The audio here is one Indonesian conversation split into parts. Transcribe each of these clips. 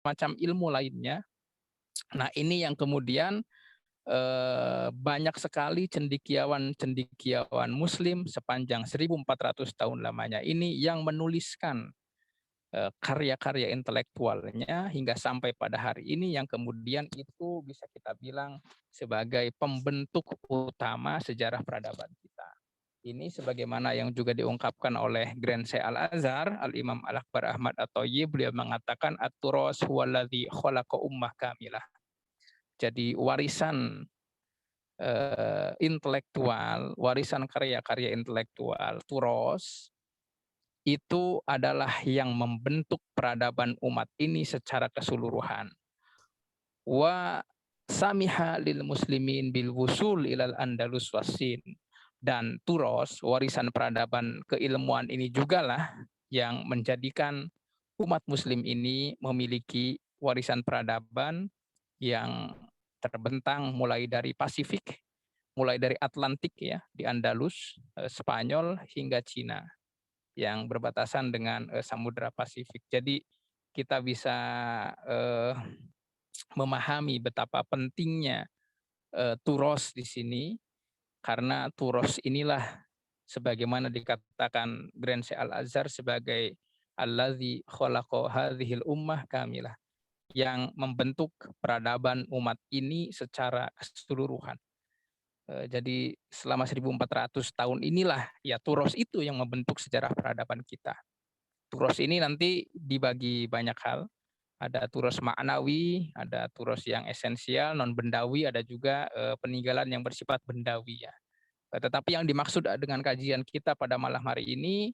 macam ilmu lainnya. Nah, ini yang kemudian banyak sekali cendekiawan-cendekiawan Muslim sepanjang 1.400 tahun lamanya ini yang menuliskan karya-karya intelektualnya hingga sampai pada hari ini yang kemudian itu bisa kita bilang sebagai pembentuk utama sejarah peradaban kita. Ini sebagaimana yang juga diungkapkan oleh Grand Syekh Al-Azhar, Al-Imam Al-Akbar Ahmad At-Thayyib, beliau mengatakan at-turas huwaladzi khalaqa ummah kamilah. Jadi warisan intelektual, warisan karya-karya intelektual, turos, itu adalah yang membentuk peradaban umat ini secara keseluruhan. Wa samiha lil muslimin bil wusul ilal Andalus wasin. Dan turos, warisan peradaban keilmuan ini jugalah yang menjadikan umat muslim ini memiliki warisan peradaban yang terbentang mulai dari Pasifik, mulai dari Atlantik ya, di Andalus, Spanyol hingga Cina yang berbatasan dengan Samudra Pasifik. Jadi kita bisa eh, memahami betapa pentingnya turos di sini karena turos inilah sebagaimana dikatakan Grand Syekh Al-Azhar sebagai allazi khalaqa hadhil ummah kamilah yang membentuk peradaban umat ini secara keseluruhan. Jadi selama 1.400 tahun inilah ya turos itu yang membentuk sejarah peradaban kita. Turos ini nanti dibagi banyak hal. Ada turos maknawi, ada turos yang esensial, non bendawi, ada juga peninggalan yang bersifat bendawi ya. Tetapi yang dimaksud dengan kajian kita pada malam hari ini,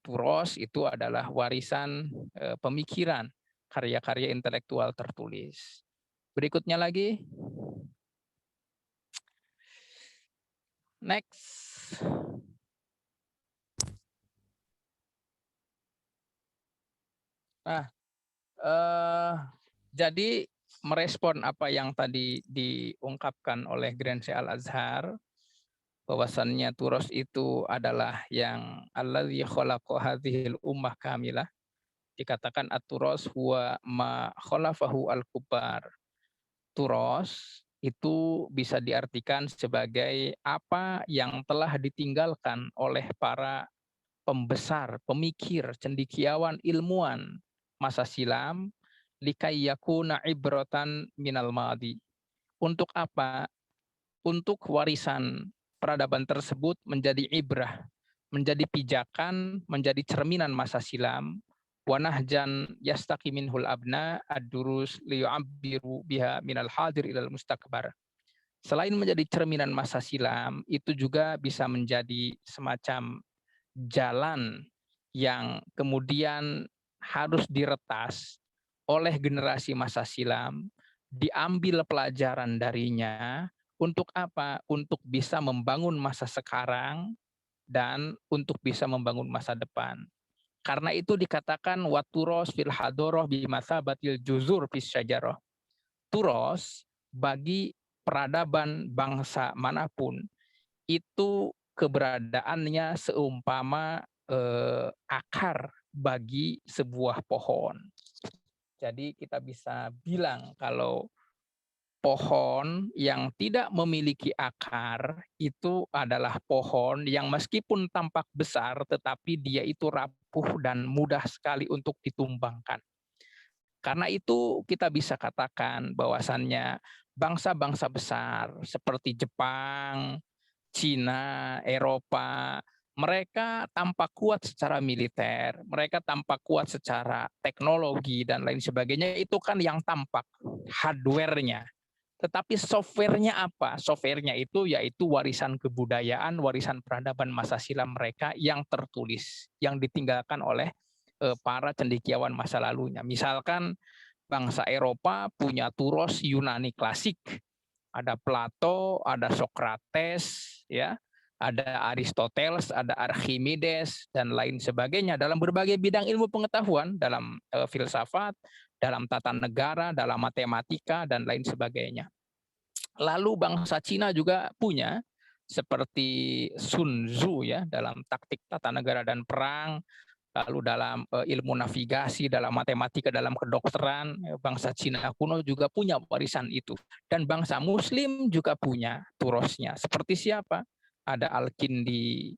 turos itu adalah warisan pemikiran, karya-karya intelektual tertulis. Berikutnya lagi, next. Nah, jadi merespon apa yang tadi diungkapkan oleh Grand Syekh Al-Azhar, bahwasannya turos itu adalah yang alladzi khalaqa hadhil ummah kamilah. Dikatakan at-turos huwa ma khalafahu al-kubar. Turos itu bisa diartikan sebagai apa yang telah ditinggalkan oleh para pembesar, pemikir, cendekiawan, ilmuwan masa silam likai yakuna ibratan minal madi. Untuk apa? Untuk warisan peradaban tersebut menjadi ibrah, menjadi pijakan, menjadi cerminan masa silam. Wanahjan yastaqi minhul abna ad-durus liyu'abbiru biha minal hadir ilal mustakbar. Selain menjadi cerminan masa silam, itu juga bisa menjadi semacam jalan yang kemudian harus diretas oleh generasi masa silam, diambil pelajaran darinya, untuk apa? Untuk bisa membangun masa sekarang dan untuk bisa membangun masa depan. Karena itu dikatakan waturos fil hadoroh bimatsabatil juzur fis syajarah. Turos bagi peradaban bangsa manapun itu keberadaannya seumpama akar bagi sebuah pohon. Jadi kita bisa bilang kalau pohon yang tidak memiliki akar itu adalah pohon yang meskipun tampak besar tetapi dia itu rapuh dan mudah sekali untuk ditumbangkan. Karena itu kita bisa katakan bahwasannya bangsa-bangsa besar seperti Jepang, Cina, Eropa, mereka tampak kuat secara militer, mereka tampak kuat secara teknologi dan lain sebagainya, itu kan yang tampak hardware-nya. Tetapi software-nya apa? Software-nya itu yaitu warisan kebudayaan, warisan peradaban masa silam mereka yang tertulis, yang ditinggalkan oleh para cendekiawan masa lalunya. Misalkan bangsa Eropa punya turos Yunani klasik, ada Plato, ada Socrates, ya, ada Aristoteles, ada Archimedes dan lain sebagainya dalam berbagai bidang ilmu pengetahuan, dalam filsafat, dalam tata negara, dalam matematika dan lain sebagainya. Lalu bangsa Cina juga punya seperti Sun Tzu ya dalam taktik tata negara dan perang, lalu dalam ilmu navigasi, dalam matematika, dalam kedokteran, bangsa Cina kuno juga punya warisan itu. Dan bangsa Muslim juga punya turosnya. Seperti siapa? Ada Al-Kindi,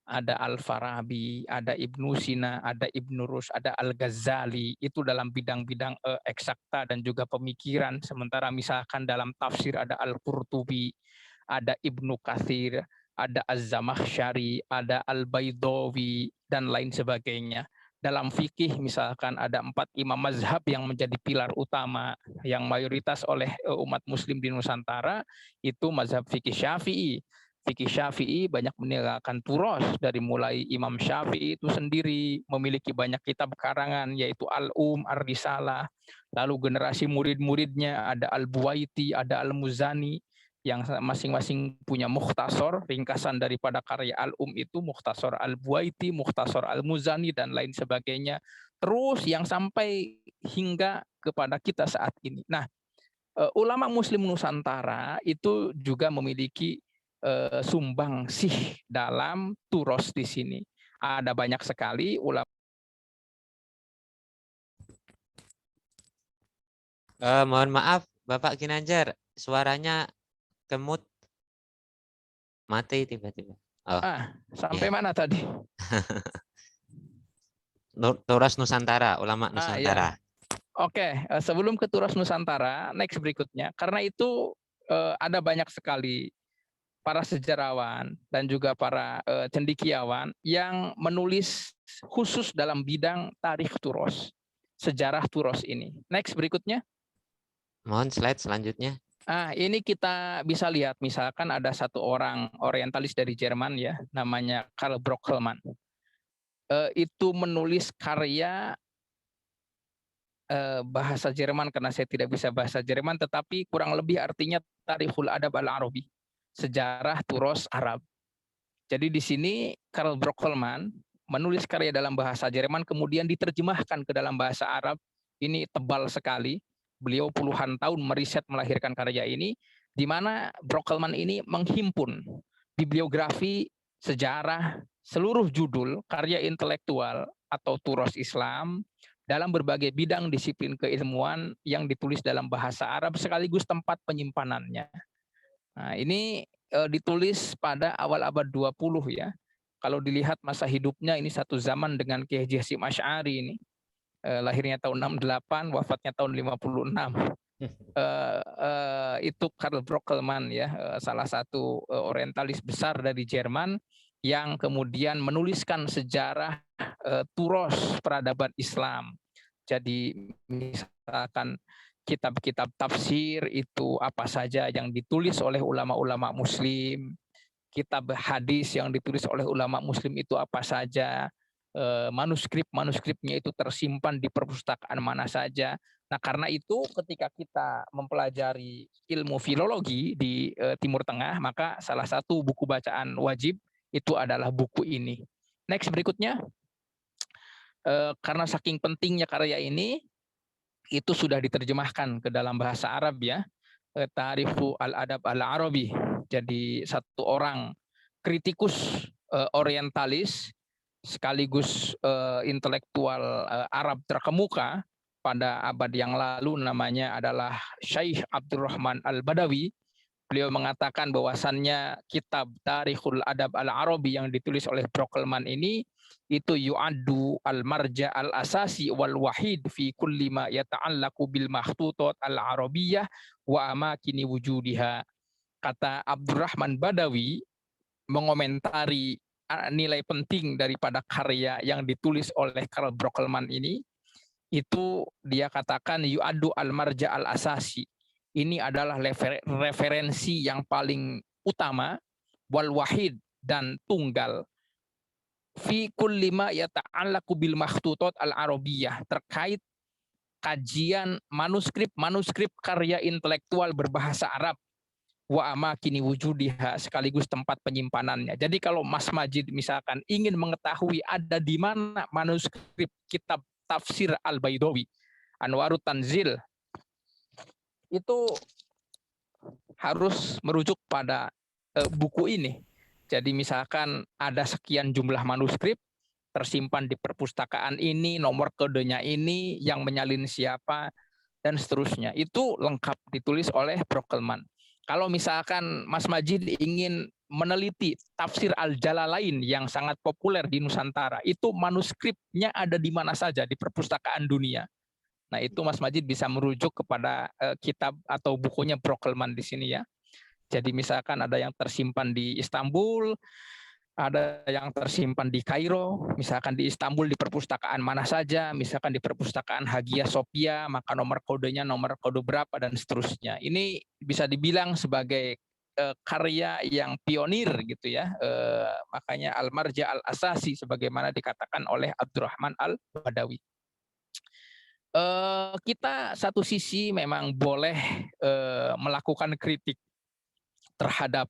ada Al-Farabi, ada Ibnu Sina, ada Ibnu Rus, ada Al-Ghazali, itu dalam bidang-bidang eksakta dan juga pemikiran. Sementara misalkan dalam tafsir ada Al-Qurtubi, ada Ibnu Katsir, ada Az-Zamakhsyari, ada Al-Baidawi, dan lain sebagainya. Dalam fikih misalkan ada 4 imam mazhab yang menjadi pilar utama yang mayoritas oleh umat muslim di Nusantara, itu mazhab fikih Syafi'i. Fikih Syafi'i banyak meninggalkan turos, dari mulai Imam Syafi'i itu sendiri memiliki banyak kitab karangan yaitu Ar-Risalah, lalu generasi murid-muridnya ada Al-Buwaiti, ada Al-Muzani yang masing-masing punya mukhtasar, ringkasan daripada karya itu mukhtasar Al-Buwaiti, mukhtasar Al-Muzani dan lain sebagainya. Terus yang sampai hingga kepada kita saat ini. Nah, ulama muslim Nusantara itu juga memiliki sumbang sih dalam turos di sini. Ada banyak sekali ulama. Mohon maaf, Bapak Ginanjar, suaranya kemut, mati tiba-tiba. Oh, Sampai ya. mana tadi? Turos Nusantara, ulama Nusantara. Ya. Oke, sebelum ke turos Nusantara, next berikutnya. Karena itu ada banyak sekali para sejarawan dan juga para cendekiawan yang menulis khusus dalam bidang tarikh turos, sejarah turos ini. Next berikutnya. Mohon slide selanjutnya. Ini kita bisa lihat misalkan ada satu orang orientalis dari Jerman ya, namanya Karl Brockelmann. Itu menulis karya bahasa Jerman karena saya tidak bisa bahasa Jerman, tetapi kurang lebih artinya Tarikhul Adab Al-Arabi, sejarah turos Arab. Jadi di sini Karl Brockelmann menulis karya dalam bahasa Jerman kemudian diterjemahkan ke dalam bahasa Arab. Ini tebal sekali. Beliau puluhan tahun meriset melahirkan karya ini, di mana Brockelmann ini menghimpun bibliografi, sejarah, seluruh judul karya intelektual atau turos Islam dalam berbagai bidang disiplin keilmuan yang ditulis dalam bahasa Arab sekaligus tempat penyimpanannya. Nah, ini ditulis pada awal abad 20 ya. Kalau dilihat masa hidupnya ini satu zaman dengan Kiai Haji Hasyim Asy'ari ini. Lahirnya tahun 68, wafatnya tahun 56. Itu Karl Brockelmann ya, salah satu orientalis besar dari Jerman yang kemudian menuliskan sejarah turos peradaban Islam. Jadi misalkan kitab-kitab tafsir itu apa saja yang ditulis oleh ulama-ulama muslim, kitab hadis yang ditulis oleh ulama muslim itu apa saja, manuskrip-manuskripnya itu tersimpan di perpustakaan mana saja. Nah, karena itu ketika kita mempelajari ilmu filologi di Timur Tengah, maka salah satu buku bacaan wajib itu adalah buku ini. Next berikutnya. Karena saking pentingnya karya ini, itu sudah diterjemahkan ke dalam bahasa Arab ya, Tarikhu Al-Adab Al-Arabi. Jadi satu orang kritikus orientalis sekaligus intelektual Arab terkemuka pada abad yang lalu, namanya adalah Syekh Abdurrahman Al-Badawi. Beliau mengatakan bahwasannya kitab Tarikhul Adab Al-Arabi yang ditulis oleh Brockelmann ini itu yu'addu al-marja al-asasi wal wahid fi kulli ma yata'allaqu bil makhtutat al-arabiyyah wa amakini wujudiha. Kata Abdurrahman Badawi mengomentari nilai penting daripada karya yang ditulis oleh Karl Brockelmann ini, itu dia katakan yu'addu al-marja al-asasi. Ini adalah referensi yang paling utama, wal wahid dan tunggal, fi kulli ma yata'allaqu bil makhtutat al-arabiyyah, terkait kajian manuskrip karya intelektual berbahasa Arab, wa amakini wujudiha, sekaligus tempat penyimpanannya. Jadi kalau Mas Majid misalkan ingin mengetahui ada di mana manuskrip kitab tafsir Al-Baidawi, Anwarut Tanzil, itu harus merujuk pada buku ini. Jadi misalkan ada sekian jumlah manuskrip, tersimpan di perpustakaan ini, nomor kodenya ini, yang menyalin siapa, dan seterusnya. Itu lengkap ditulis oleh Brokelman. Kalau misalkan Mas Majid ingin meneliti tafsir Al-Jalalain yang sangat populer di Nusantara, itu manuskripnya ada di mana saja di perpustakaan dunia. Nah, itu Mas Majid bisa merujuk kepada kitab atau bukunya Brokelman di sini ya. Jadi misalkan ada yang tersimpan di Istanbul, ada yang tersimpan di Kairo, misalkan di Istanbul di perpustakaan mana saja, misalkan di perpustakaan Hagia Sophia, maka nomor kodenya nomor kode berapa dan seterusnya. Ini bisa dibilang sebagai karya yang pionir gitu ya. Makanya Al-Marja Al-Asasi sebagaimana dikatakan oleh Abdurrahman Al-Badawi. Kita satu sisi memang boleh melakukan kritik terhadap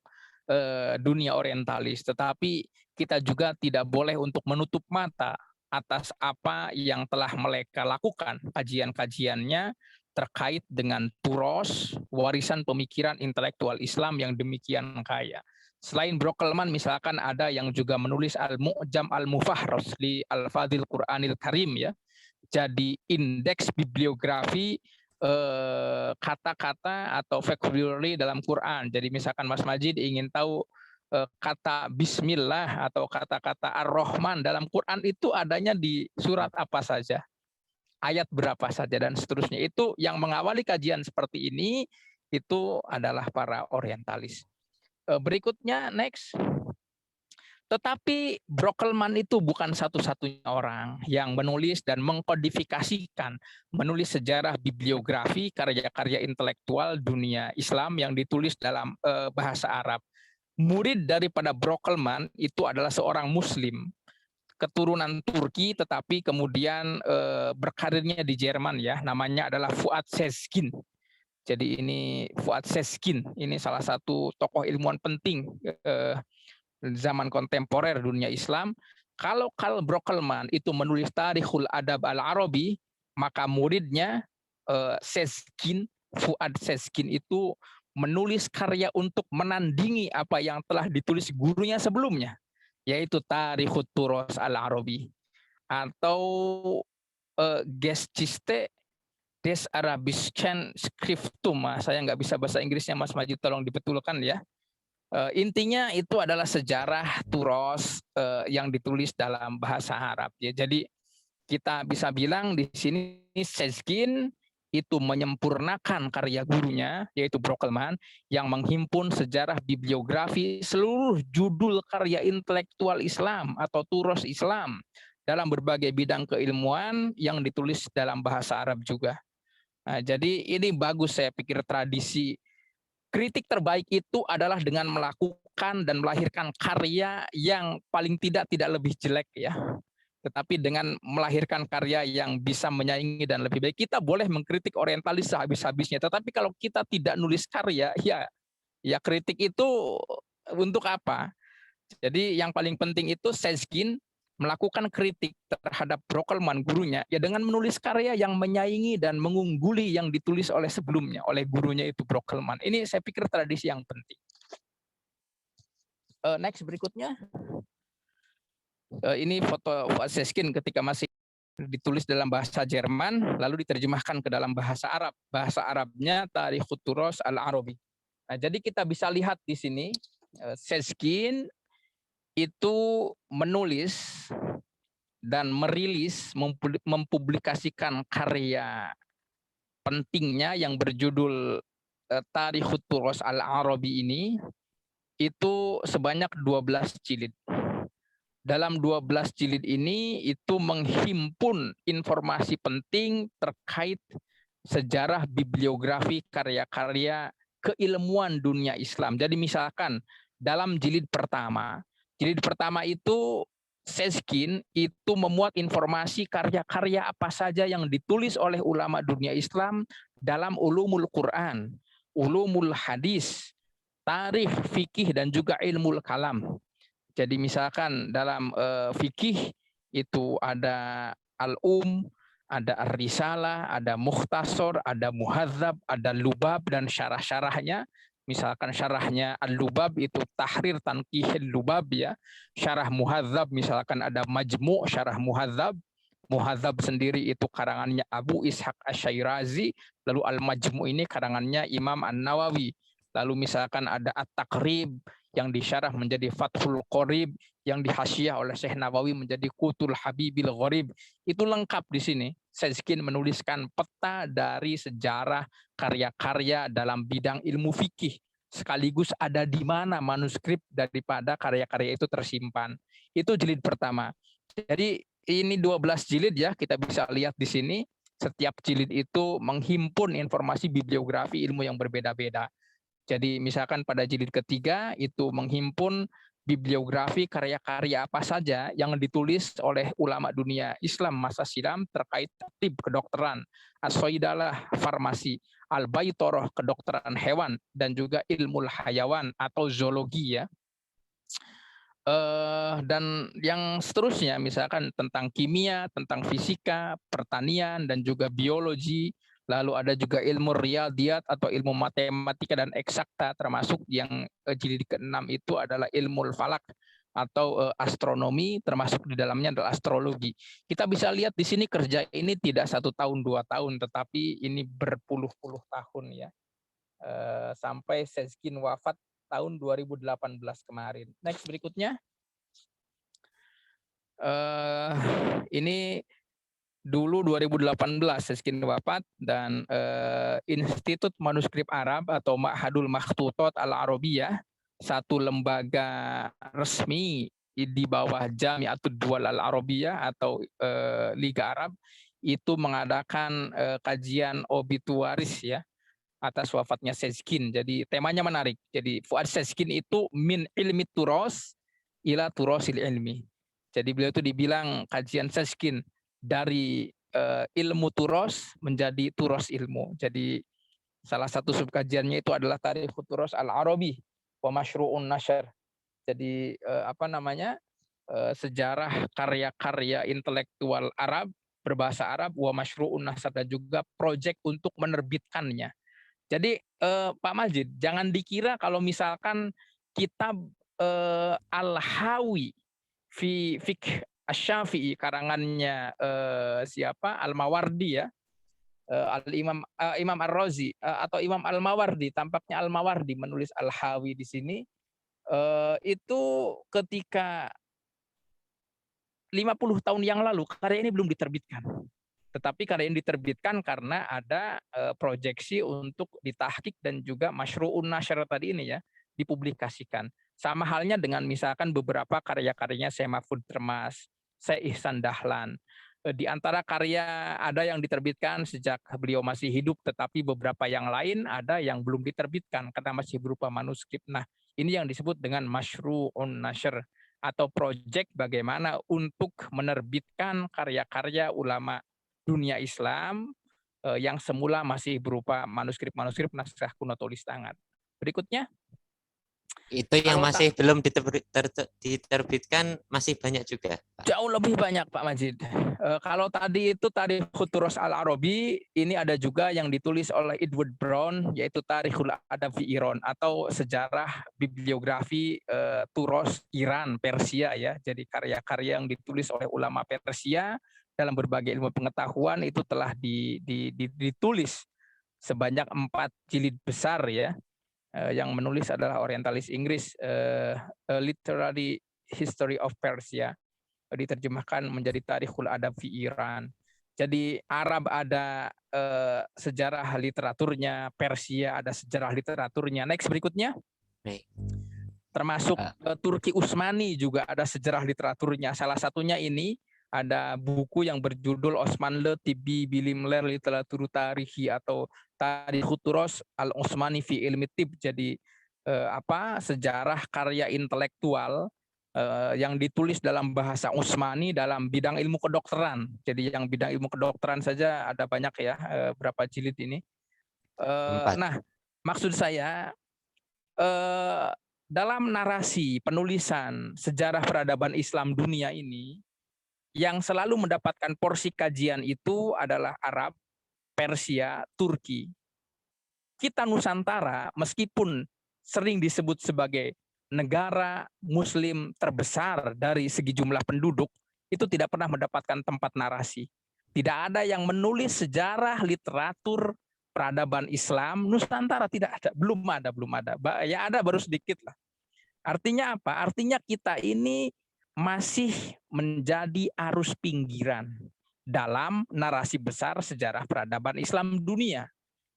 dunia orientalis, tetapi kita juga tidak boleh untuk menutup mata atas apa yang telah mereka lakukan, kajian-kajiannya terkait dengan turos, warisan pemikiran intelektual Islam yang demikian kaya. Selain Brokelman, misalkan ada yang juga menulis Al-Mu'jam Al-Mufahros li Al-Fadil Quranil Karim ya. Jadi indeks bibliografi kata-kata atau vocabulary dalam Quran. Jadi misalkan Mas Majid ingin tahu kata Bismillah atau kata-kata Ar-Rahman dalam Quran itu adanya di surat apa saja, ayat berapa saja dan seterusnya. Itu yang mengawali kajian seperti ini itu adalah para orientalis. Berikutnya next. Tetapi Brokelman itu bukan satu-satunya orang yang menulis dan mengkodifikasikan, menulis sejarah bibliografi karya-karya intelektual dunia Islam yang ditulis dalam bahasa Arab. Murid daripada Brokelman itu adalah seorang Muslim, keturunan Turki, tetapi kemudian berkarirnya di Jerman ya, namanya adalah Fuat Sezgin. Jadi ini Fuat Sezgin, ini salah satu tokoh ilmuwan penting zaman kontemporer dunia Islam. Kalau Karl Brokelman itu menulis Tarikhul Adab Al-Arabi, maka muridnya Sezgin, Fuad Sezgin itu menulis karya untuk menandingi apa yang telah ditulis gurunya sebelumnya, yaitu Tarikhut Turos Al-Arabi atau Geschichte des Arabischen Schriftum. Saya nggak bisa bahasa Inggrisnya, Mas Majid tolong dibetulkan ya. Intinya itu adalah sejarah turos yang ditulis dalam bahasa Arab. Ya, jadi kita bisa bilang di sini Sezgin itu menyempurnakan karya gurunya yaitu Brokelman yang menghimpun sejarah bibliografi seluruh judul karya intelektual Islam atau turos Islam dalam berbagai bidang keilmuan yang ditulis dalam bahasa Arab juga. Nah, jadi ini bagus saya pikir tradisi. Kritik terbaik itu adalah dengan melakukan dan melahirkan karya yang paling tidak lebih jelek ya. Tetapi dengan melahirkan karya yang bisa menyaingi dan lebih baik. Kita boleh mengkritik orientalis sehabis-habisnya, tetapi kalau kita tidak nulis karya, ya kritik itu untuk apa? Jadi yang paling penting itu Sezgin melakukan kritik terhadap Brokelman gurunya ya dengan menulis karya yang menyaingi dan mengungguli yang ditulis oleh sebelumnya oleh gurunya itu Brokelman. Ini saya pikir tradisi yang penting. Next berikutnya. Ini foto Fuad Sezgin ketika masih ditulis dalam bahasa Jerman lalu diterjemahkan ke dalam bahasa Arab. Bahasa Arabnya Tarikhut Turos Al-Arabi. Nah, jadi kita bisa lihat di sini Sezgin itu menulis dan merilis, mempublikasikan karya pentingnya yang berjudul Tarikhut Turos Al-Arabi ini itu sebanyak 12 jilid. Dalam 12 jilid ini itu menghimpun informasi penting terkait sejarah bibliografi karya-karya keilmuan dunia Islam. Jadi misalkan dalam jilid pertama itu Sezgin itu memuat informasi karya-karya apa saja yang ditulis oleh ulama dunia Islam dalam ulumul Quran, ulumul hadis, tarikh, fikih, dan juga ilmu kalam. Jadi misalkan dalam fikih itu ada al-um, ada ar-risalah, ada mukhtasar, ada muhadzab, ada lubab, dan syarah-syarahnya. misalkan syarahnya Al-Lubab itu Tahrir Tanqihil Lubab ya. Syarah Muhadzab misalkan ada Majmu' syarah Muhadzab. Muhadzab sendiri itu karangannya Abu Ishaq Asy-Syairazi, lalu Al-Majmu' ini karangannya Imam An-Nawawi. Lalu misalkan ada At-Taqrib yang disyarah menjadi Fathul Qorib, yang dihasyiah oleh Syekh Nawawi menjadi Qutul Habibil Gharib. Itu lengkap di sini. Sezkin menuliskan peta dari sejarah karya-karya dalam bidang ilmu fikih. Sekaligus ada di mana manuskrip daripada karya-karya itu tersimpan. Itu jilid pertama. Jadi ini 12 jilid ya, kita bisa lihat di sini. Setiap jilid itu menghimpun informasi bibliografi ilmu yang berbeda-beda. Jadi misalkan pada jilid ketiga itu menghimpun bibliografi karya-karya apa saja yang ditulis oleh ulama dunia Islam masa silam terkait tib kedokteran, as-soidalah farmasi, al-baitoroh kedokteran hewan, dan juga ilmu hayawan atau zoologi ya. Dan yang seterusnya misalkan tentang kimia, tentang fisika, pertanian, dan juga biologi. Lalu ada juga ilmu riyadiyat atau ilmu matematika dan eksakta, termasuk yang jilid ke-6 itu adalah ilmu falak atau astronomi, termasuk di dalamnya adalah astrologi. Kita bisa lihat di sini kerja ini tidak 1 tahun 2 tahun, tetapi ini berpuluh-puluh tahun ya. Sampai Sezkin wafat tahun 2018 kemarin. Next berikutnya. Ini dulu 2018 Sezkin wafat, dan Institut Manuskrip Arab atau Ma'hadul Makhtutot Al-Arabiyah, satu lembaga resmi di bawah Jami'atud Dual Al-Arabiyah atau Liga Arab, itu mengadakan kajian obituaris ya atas wafatnya Sezkin. Jadi temanya menarik. Jadi Fuad Sezkin itu min ilmi turos ila turosil ilmi. Jadi beliau itu dibilang kajian Sezkin dari ilmu turos menjadi turos ilmu. Jadi salah satu subkajiannya itu adalah Tarikh Turos Al-Arabi wa Masyru'un Nashr. Jadi sejarah karya-karya intelektual Arab berbahasa Arab wa Masyru'un Nashr, dan juga proyek untuk menerbitkannya. Jadi Pak Majid, jangan dikira kalau misalkan kitab Al-Hawi fi Fiqh Asy-Syafi'i karangannya siapa? Al-Mawardi ya. Imam Ar-Razi atau Imam Al-Mawardi, tampaknya Al-Mawardi menulis Al-Hawi di sini. Itu ketika 50 tahun yang lalu karya ini belum diterbitkan. Tetapi karya ini diterbitkan karena ada proyeksi untuk ditahqiq dan juga masyru'un nashr tadi ini ya, dipublikasikan. Sama halnya dengan misalkan beberapa karya-karyanya Syekh Mahfud Termas, Syekh Ihsan Dahlan. Di antara karya ada yang diterbitkan sejak beliau masih hidup, tetapi beberapa yang lain ada yang belum diterbitkan karena masih berupa manuskrip. Nah, ini yang disebut dengan masyru'un nashr atau proyek bagaimana untuk menerbitkan karya-karya ulama dunia Islam yang semula masih berupa manuskrip-manuskrip naskah kuno tulis tangan. Berikutnya. Itu yang masih belum diterbitkan masih banyak juga, Pak. Jauh lebih banyak, Pak Majid. Kalau tadi itu Tarikh Turos Al-Arabi, ini ada juga yang ditulis oleh Edward Brown, yaitu Tarikhul Adab fi Iran atau sejarah bibliografi Turos Iran, Persia ya. Jadi karya-karya yang ditulis oleh ulama Persia dalam berbagai ilmu pengetahuan itu telah ditulis sebanyak 4 jilid besar ya. Yang menulis adalah orientalis Inggris, Literary History of Persia, diterjemahkan menjadi Tarikhul Adab fi Iran. Jadi Arab ada sejarah literaturnya, Persia ada sejarah literaturnya. Next berikutnya. Termasuk Turki Utsmani juga ada sejarah literaturnya. Salah satunya ini ada buku yang berjudul Osmanlı Tibbi Bilimler Literatur Tarihi atau Tarikh Turos Al-Utsmani fi Ilmi Tib. Jadi sejarah karya intelektual yang ditulis dalam bahasa Utsmani dalam bidang ilmu kedokteran. Jadi yang bidang ilmu kedokteran saja ada banyak ya, berapa jilid ini. Nah, maksud saya dalam narasi penulisan sejarah peradaban Islam dunia ini, yang selalu mendapatkan porsi kajian itu adalah Arab, Persia, Turki. Kita Nusantara, meskipun sering disebut sebagai negara Muslim terbesar dari segi jumlah penduduk, itu tidak pernah mendapatkan tempat narasi. Tidak ada yang menulis sejarah literatur peradaban Islam Nusantara, tidak ada, belum ada. Ya ada baru sedikit lah. Artinya apa? Artinya kita ini masih menjadi arus pinggiran dalam narasi besar sejarah peradaban Islam dunia.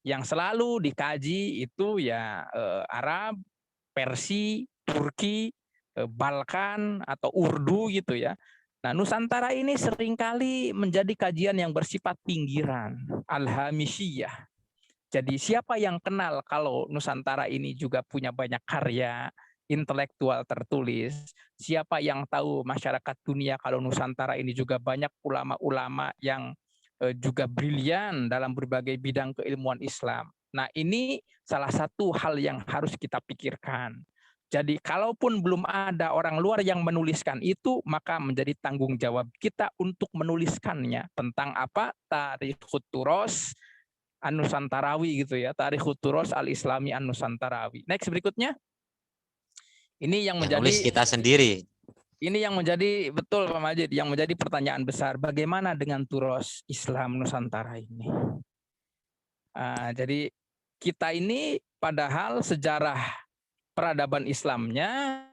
Yang selalu dikaji itu ya Arab, Persia, Turki, Balkan atau Urdu gitu ya. Nah, Nusantara ini seringkali menjadi kajian yang bersifat pinggiran, al-hamisiyah. Jadi siapa yang kenal kalau Nusantara ini juga punya banyak karya intelektual tertulis? Siapa yang tahu masyarakat dunia kalau Nusantara ini juga banyak ulama-ulama yang juga brilian dalam berbagai bidang keilmuan Islam. Nah, ini salah satu hal yang harus kita pikirkan. Jadi kalaupun belum ada orang luar yang menuliskan itu, maka menjadi tanggung jawab kita untuk menuliskannya. Tentang apa? Tarikhut Turos An-Nusantarawi gitu ya. Tarikhut Turos Al-Islami An-Nusantarawi. Next berikutnya. Ini yang Yang nulis menjadi kita sendiri. Ini yang menjadi, betul Pak Majid, yang menjadi pertanyaan besar. Bagaimana dengan turos Islam Nusantara ini? Jadi kita ini padahal sejarah peradaban Islamnya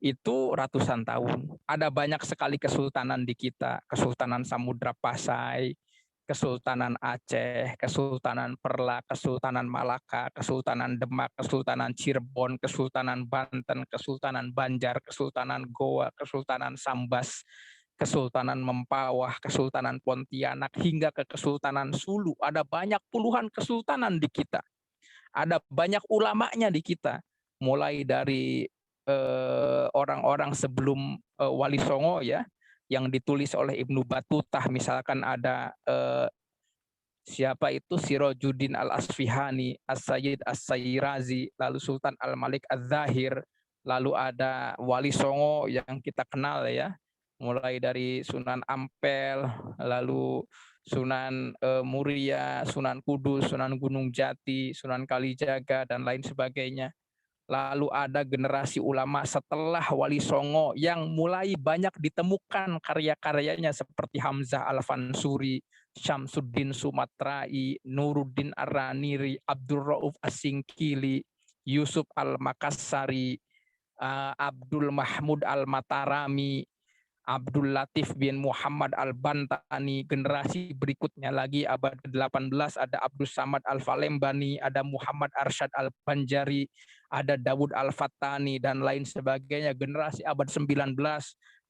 itu ratusan tahun. Ada banyak sekali kesultanan di kita. Kesultanan Samudra Pasai, Kesultanan Aceh, Kesultanan Perla, Kesultanan Malaka, Kesultanan Demak, Kesultanan Cirebon, Kesultanan Banten, Kesultanan Banjar, Kesultanan Goa, Kesultanan Sambas, Kesultanan Mempawah, Kesultanan Pontianak, hingga ke Kesultanan Sulu. Ada banyak puluhan kesultanan di kita. Ada banyak ulamanya di kita. Mulai dari orang-orang sebelum Wali Songo ya, yang ditulis oleh Ibnu Batutah, misalkan ada siapa itu Sirajuddin Al-Asfihani, As-Sayyid As-Sayirazi, lalu Sultan Al-Malik Az-Zahir, lalu ada Wali Songo yang kita kenal ya, mulai dari Sunan Ampel, lalu Sunan Muria, Sunan Kudus, Sunan Gunung Jati, Sunan Kalijaga, dan lain sebagainya. Lalu ada generasi ulama setelah Wali Songo yang mulai banyak ditemukan karya-karyanya seperti Hamzah Al-Fansuri, Syamsuddin Sumatrai, Nuruddin Ar-Raniri, Abdul Rauf As-Singkili, Yusuf Al-Makassari, Abdul Mahmud Al-Matarami, Abdul Latif bin Muhammad Al-Bantani. Generasi berikutnya lagi abad ke-18 ada Abdul Samad Al-Falembani, ada Muhammad Arsyad Al-Banjari, ada Dawud Al-Fattani, dan lain sebagainya. Generasi abad 19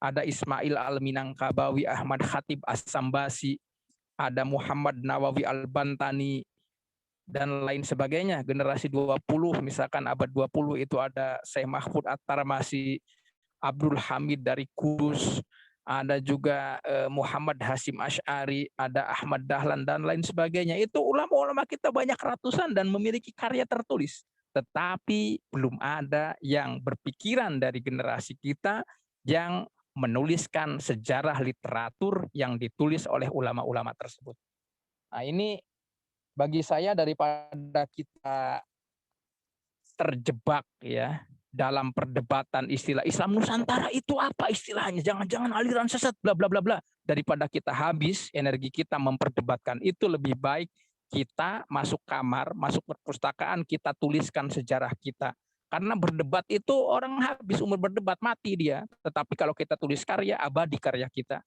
ada Ismail Al-Minangkabawi, Ahmad Khatib As-Sambasi, ada Muhammad Nawawi Al-Bantani, dan lain sebagainya. Generasi 20 misalkan abad 20 itu ada Syekh Mahfud At-Tarmasi, Abdul Hamid dari Kudus, ada juga Muhammad Hasim Asy'ari, ada Ahmad Dahlan, dan lain sebagainya. Itu ulama-ulama kita banyak ratusan dan memiliki karya tertulis. Tetapi belum ada yang berpikiran dari generasi kita yang menuliskan sejarah literatur yang ditulis oleh ulama-ulama tersebut. Nah, ini bagi saya daripada kita terjebak ya dalam perdebatan istilah Islam Nusantara itu apa istilahnya, jangan-jangan aliran sesat bla bla bla bla, daripada kita habis energi kita memperdebatkan itu, lebih baik kita masuk kamar, masuk perpustakaan, kita tuliskan sejarah kita. Karena berdebat itu orang habis umur berdebat, mati dia. Tetapi kalau kita tulis karya, abadi karya kita.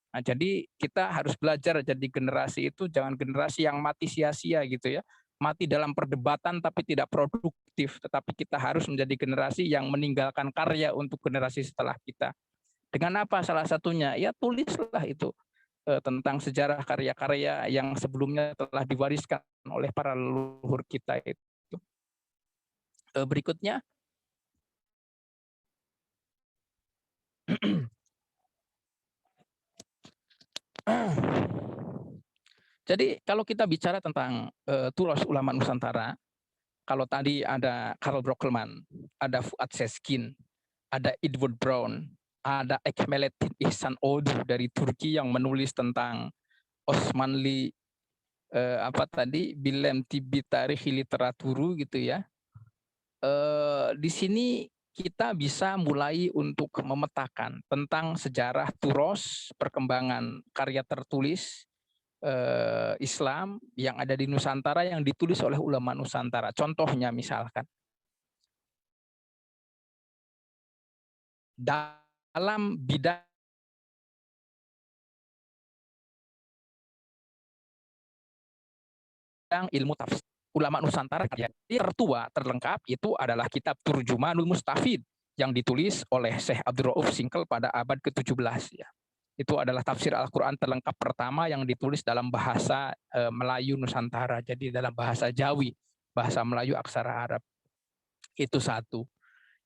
Nah, jadi kita harus belajar jadi generasi itu jangan generasi yang mati sia-sia gitu ya. Mati dalam perdebatan tapi tidak produktif, tetapi kita harus menjadi generasi yang meninggalkan karya untuk generasi setelah kita. Dengan apa salah satunya? Ya tulislah itu tentang sejarah karya-karya yang sebelumnya telah diwariskan oleh para leluhur kita itu. Berikutnya. Jadi kalau kita bicara tentang turos ulama Nusantara, kalau tadi ada Karl Brockelmann, ada Fuad Sezgin, ada Edward Brown, ada Ekmelettin Ihsan Odu dari Turki yang menulis tentang Osmanli Bilem Tibi Tarikh Literaturu gitu ya. di sini kita bisa mulai untuk memetakan tentang sejarah turos, perkembangan karya tertulis Islam yang ada di Nusantara yang ditulis oleh ulama Nusantara. Contohnya misalkan dalam bidang ilmu tafsir, ulama Nusantara yang tertua terlengkap itu adalah kitab Turjumanul Mustafid yang ditulis oleh Syekh Abdul Rauf Singkel pada abad ke-17 ya. Itu adalah tafsir Al-Qur'an terlengkap pertama yang ditulis dalam bahasa Melayu Nusantara. Jadi dalam bahasa Jawi, bahasa Melayu aksara Arab. Itu satu.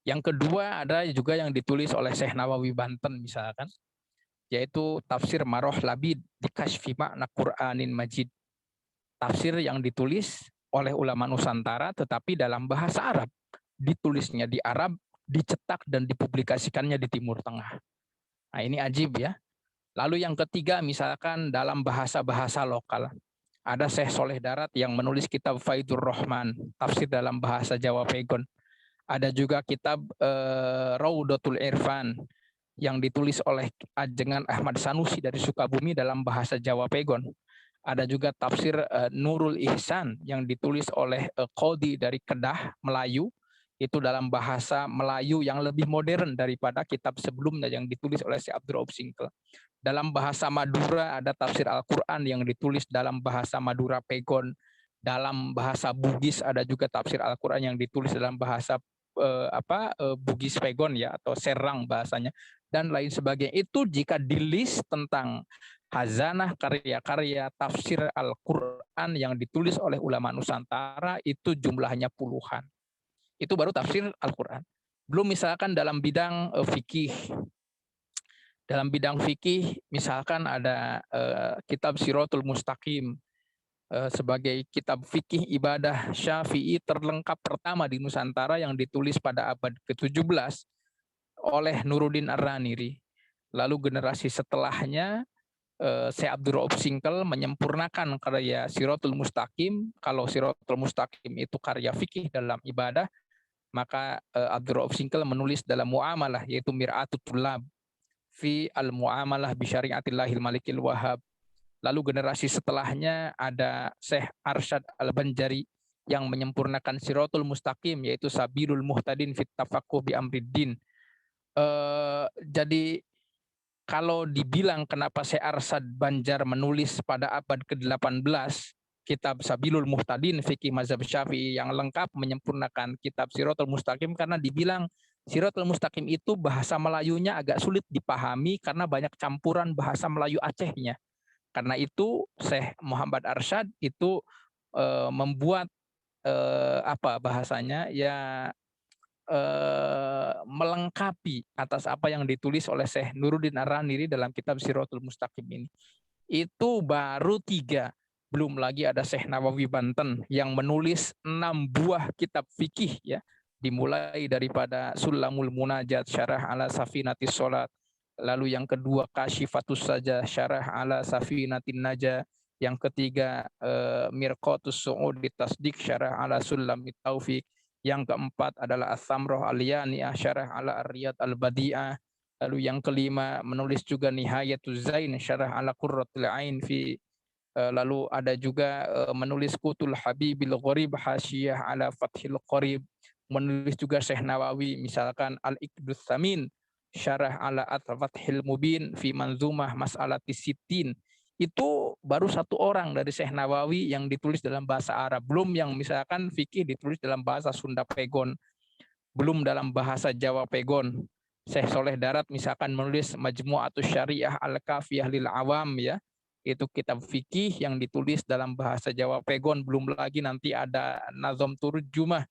Yang kedua ada juga yang ditulis oleh Syekh Nawawi Banten misalkan, yaitu tafsir Maroh Labid di Kashfi Makna Qur'anin Majid. Tafsir yang ditulis oleh ulama Nusantara tetapi dalam bahasa Arab. Ditulisnya di Arab, dicetak dan dipublikasikannya di Timur Tengah. Nah ini ajib ya. Lalu yang ketiga misalkan dalam bahasa-bahasa lokal. Ada Syekh Soleh Darat yang menulis kitab Faidur Rahman, tafsir dalam bahasa Jawa Pegon. Ada juga kitab Raudatul Irfan yang ditulis oleh Ajengan Ahmad Sanusi dari Sukabumi dalam bahasa Jawa Pegon. Ada juga tafsir Nurul Ihsan yang ditulis oleh Qodi dari Kedah, Melayu. Itu dalam bahasa Melayu yang lebih modern daripada kitab sebelumnya yang ditulis oleh Syekh Abdul Rauf Singkel. Dalam bahasa Madura ada tafsir Al-Quran yang ditulis dalam bahasa Madura Pegon. Dalam bahasa Bugis ada juga tafsir Al-Quran yang ditulis dalam bahasa Bugis Pegon ya, atau Serang bahasanya, dan lain sebagainya. Itu jika di list tentang khazanah karya-karya tafsir Al-Quran yang ditulis oleh ulama Nusantara itu jumlahnya puluhan. Itu baru tafsir Al-Quran. Belum misalkan dalam bidang fikih. Dalam bidang fikih misalkan ada kitab Siratul Mustaqim sebagai kitab fikih ibadah Syafi'i terlengkap pertama di Nusantara yang ditulis pada abad ke-17 oleh Nuruddin Ar-Raniri. Lalu generasi setelahnya Syekh Abdul Rauf Singkel menyempurnakan karya Siratul Mustaqim. Kalau Siratul Mustaqim itu karya fikih dalam ibadah, maka Abdul Rauf Singkel menulis dalam muamalah yaitu Mir'atut Tullab fi al-muamalah bi syari'atillahil malikil wahhab. Lalu generasi setelahnya ada Syekh Arsyad Al-Banjari yang menyempurnakan Siratul Mustaqim yaitu Sabilul Muhtadin fit Tafaqquh bi Amriddin. Jadi kalau dibilang kenapa Syekh Arsyad Banjar menulis pada abad ke-18 kitab Sabilul Muhtadin fikih mazhab Syafi'i yang lengkap menyempurnakan kitab Siratul Mustaqim, karena dibilang Siratul Mustaqim itu bahasa Melayunya agak sulit dipahami karena banyak campuran bahasa Melayu Acehnya. Karena itu Syekh Muhammad Arsyad itu membuat bahasanya ya melengkapi atas apa yang ditulis oleh Syekh Nuruddin Ar-Raniri dalam kitab Siratul Mustaqim ini. Itu baru 3. Belum lagi ada Syekh Nawawi Banten yang menulis 6 buah kitab fikih ya. Dimulai daripada Sulamul Munajat Syarah ala Safinatis Sholat. Lalu yang kedua Kasyifatus Saja Syarah ala Safinatin Naja. Yang ketiga Mirqatus Su'ud Tasdik Syarah ala Sulamit Taufik. Yang keempat adalah As-Samroh Al-Yaniyah Syarah ala Ar-Riyad Al-Badi'ah. Lalu yang kelima menulis juga Nihayatuz Zain Syarah ala Qurratul Ain fi. Lalu ada juga menulis Qutul Habibil Gharib Hasyiyah ala Fathil Qarib. Menulis juga Syekh Nawawi misalkan Al-Iqdus Samin Syarah ala At-Fathil Mubin fi Manzumah Mas'alatis Sittin. Itu baru 1 orang dari Syekh Nawawi yang ditulis dalam bahasa Arab. Belum yang misalkan fikih ditulis dalam bahasa Sunda Pegon. Belum dalam bahasa Jawa Pegon. Syekh Soleh Darat misalkan menulis Majmu'atus Syariah Al-Kafiyah lil Awam ya. Itu kitab fikih yang ditulis dalam bahasa Jawa Pegon. Belum lagi nanti ada Nazom Turjumah,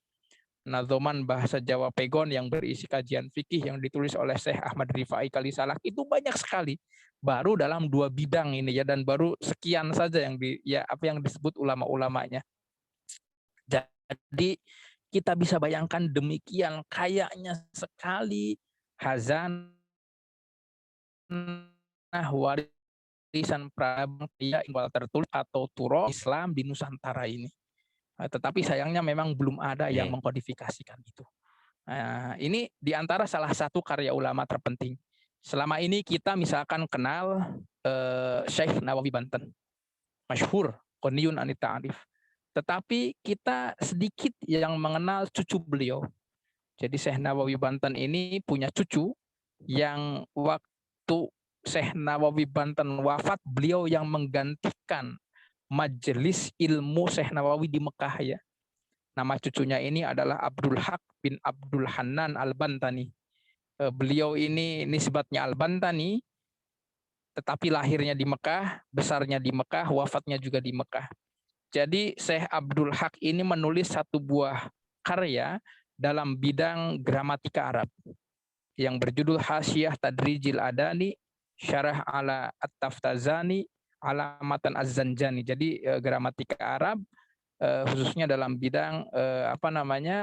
nazoman bahasa Jawa Pegon yang berisi kajian fikih yang ditulis oleh Syekh Ahmad Rifai Kalisalak. Itu banyak sekali. Baru dalam 2 bidang ini ya, dan baru sekian saja yang apa yang disebut ulama-ulamanya. Jadi kita bisa bayangkan demikian kayaknya sekali khazanah warisan pramudia tertulis atau turo Islam di Nusantara ini. Tetapi sayangnya memang belum ada yang mengkodifikasikan itu. Nah, ini di antara salah satu karya ulama terpenting. Selama ini kita misalkan kenal Syekh Nawawi Banten, masyhur, Quniyun Anit Ta'arif. Tetapi kita sedikit yang mengenal cucu beliau. Jadi Syekh Nawawi Banten ini punya cucu yang waktu Syekh Nawawi Banten wafat, beliau yang menggantikan majelis ilmu Syekh Nawawi di Mekah ya. Nama cucunya ini adalah Abdul Haq bin Abdul Hanan Al-Bantani. Beliau ini nisbatnya Al-Bantani, tetapi lahirnya di Mekah, besarnya di Mekah, wafatnya juga di Mekah. Jadi Syekh Abdul Haq ini menulis satu buah karya dalam bidang gramatika Arab yang berjudul Hasyiah Tadrijil Adani Syarah ala At-Taftazani ala Matan Az-Zanjani. Jadi gramatika Arab khususnya dalam bidang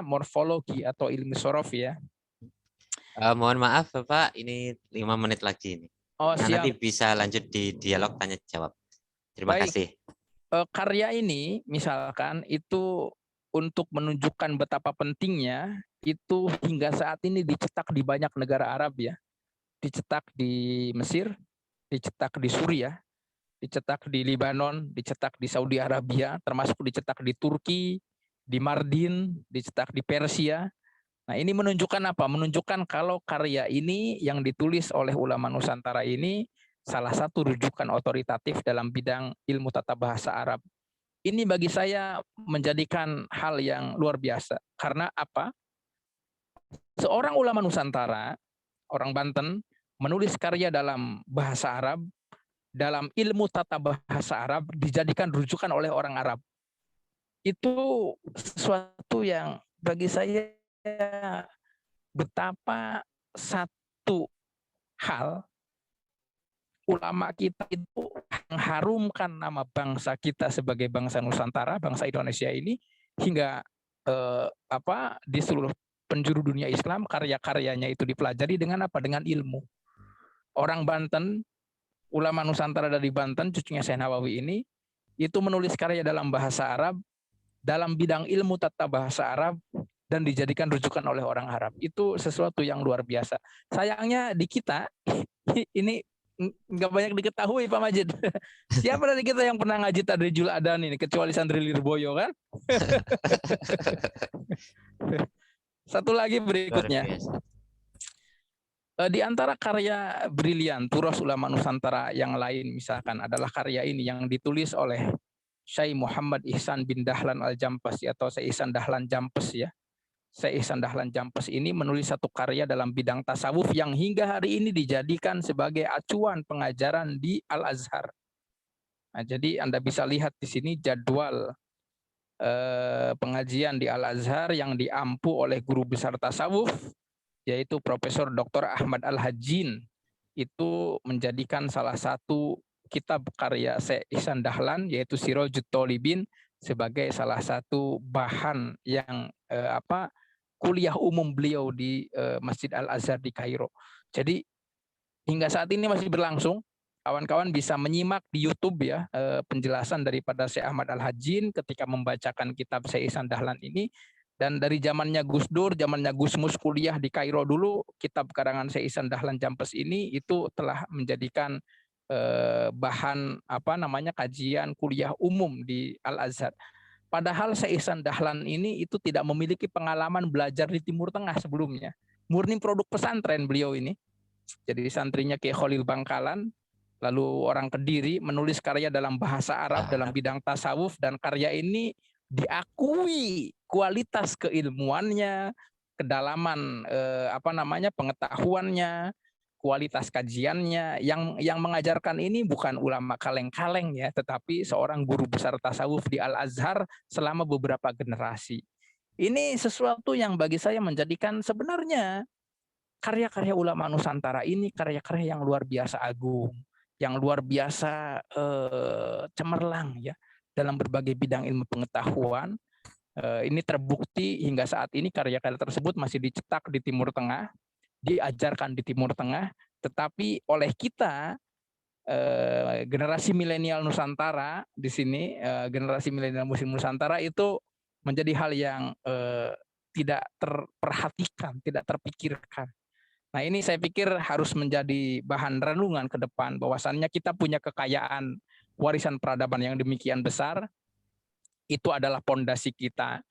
morfologi atau ilmu sorof ya. Mohon maaf Bapak, ini 5 menit lagi nih. Oh, siap. Nanti bisa lanjut di dialog tanya jawab. Terima kasih. Karya ini misalkan itu untuk menunjukkan betapa pentingnya, itu hingga saat ini dicetak di banyak negara Arab ya. Dicetak di Mesir, dicetak di Suriah, dicetak di Libanon, dicetak di Saudi Arabia, termasuk dicetak di Turki, di Mardin, dicetak di Persia. Nah, ini menunjukkan apa? Menunjukkan kalau karya ini yang ditulis oleh ulama Nusantara ini salah satu rujukan otoritatif dalam bidang ilmu tata bahasa Arab. Ini bagi saya menjadikan hal yang luar biasa. Karena apa? Seorang ulama Nusantara, orang Banten, menulis karya dalam bahasa Arab, dalam ilmu tata bahasa Arab, dijadikan rujukan oleh orang Arab. Itu sesuatu yang bagi saya betapa satu hal ulama kita itu mengharumkan nama bangsa kita sebagai bangsa Nusantara, bangsa Indonesia ini hingga di seluruh penjuru dunia Islam karya-karyanya itu dipelajari dengan apa? Dengan ilmu. Orang Banten, ulama Nusantara dari Banten, cucunya Syekh Nawawi ini itu menulis karya dalam bahasa Arab, dalam bidang ilmu tata bahasa Arab, dan dijadikan rujukan oleh orang Arab. Itu sesuatu yang luar biasa. Sayangnya di kita ini nggak banyak diketahui Pak Majid. Siapa dari kita yang pernah ngaji Tadrijul Adani ini kecuali Santri Lirboyo kan? Satu lagi berikutnya. Di antara karya brilian turos ulama Nusantara yang lain misalkan adalah karya ini yang ditulis oleh Syekh Muhammad Ihsan bin Dahlan Al-Jampes atau Syekh Ihsan Dahlan Jampes ya. Syekh Ihsan Dahlan Jampes ini menulis satu karya dalam bidang tasawuf yang hingga hari ini dijadikan sebagai acuan pengajaran di Al-Azhar. Nah, jadi Anda bisa lihat di sini jadwal pengajian di Al-Azhar yang diampu oleh guru besar tasawuf yaitu Profesor Dr. Ahmad Al-Hajjin. Itu menjadikan salah satu kitab karya Syekh Ihsan Dahlan yaitu Sirajut Thalibin sebagai salah satu bahan yang kuliah umum beliau di Masjid Al-Azhar di Kairo. Jadi hingga saat ini masih berlangsung. Kawan-kawan bisa menyimak di YouTube ya penjelasan daripada Syekh Ahmad Al-Hajjin ketika membacakan kitab Syekh Ihsan Dahlan ini. Dan dari zamannya Gus Dur, zamannya Gus Mus kuliah di Kairo dulu, kitab karangan Syekh Ihsan Dahlan Jampes ini itu telah menjadikan bahan kajian kuliah umum di Al-Azhar. Padahal Syekh Ihsan Dahlan ini itu tidak memiliki pengalaman belajar di Timur Tengah sebelumnya. Murni produk pesantren beliau ini. Jadi santrinya Kiai Khalil Bangkalan, lalu orang Kediri, menulis karya dalam bahasa Arab dalam bidang tasawuf, dan karya ini diakui kualitas keilmuannya, kedalaman pengetahuannya, kualitas kajiannya. Yang mengajarkan ini bukan ulama kaleng-kaleng ya, tetapi seorang guru besar tasawuf di Al-Azhar selama beberapa generasi. Ini sesuatu yang bagi saya menjadikan sebenarnya karya-karya ulama Nusantara ini karya-karya yang luar biasa agung, yang luar biasa cemerlang ya dalam berbagai bidang ilmu pengetahuan. Ini terbukti hingga saat ini karya-karya tersebut masih dicetak di Timur Tengah, diajarkan di Timur Tengah, tetapi oleh kita generasi milenial Nusantara di sini, generasi milenial Muslim Nusantara itu menjadi hal yang tidak terperhatikan, tidak terpikirkan. Nah, ini saya pikir harus menjadi bahan renungan ke depan, bahwasannya kita punya kekayaan warisan peradaban yang demikian besar, itu adalah pondasi kita,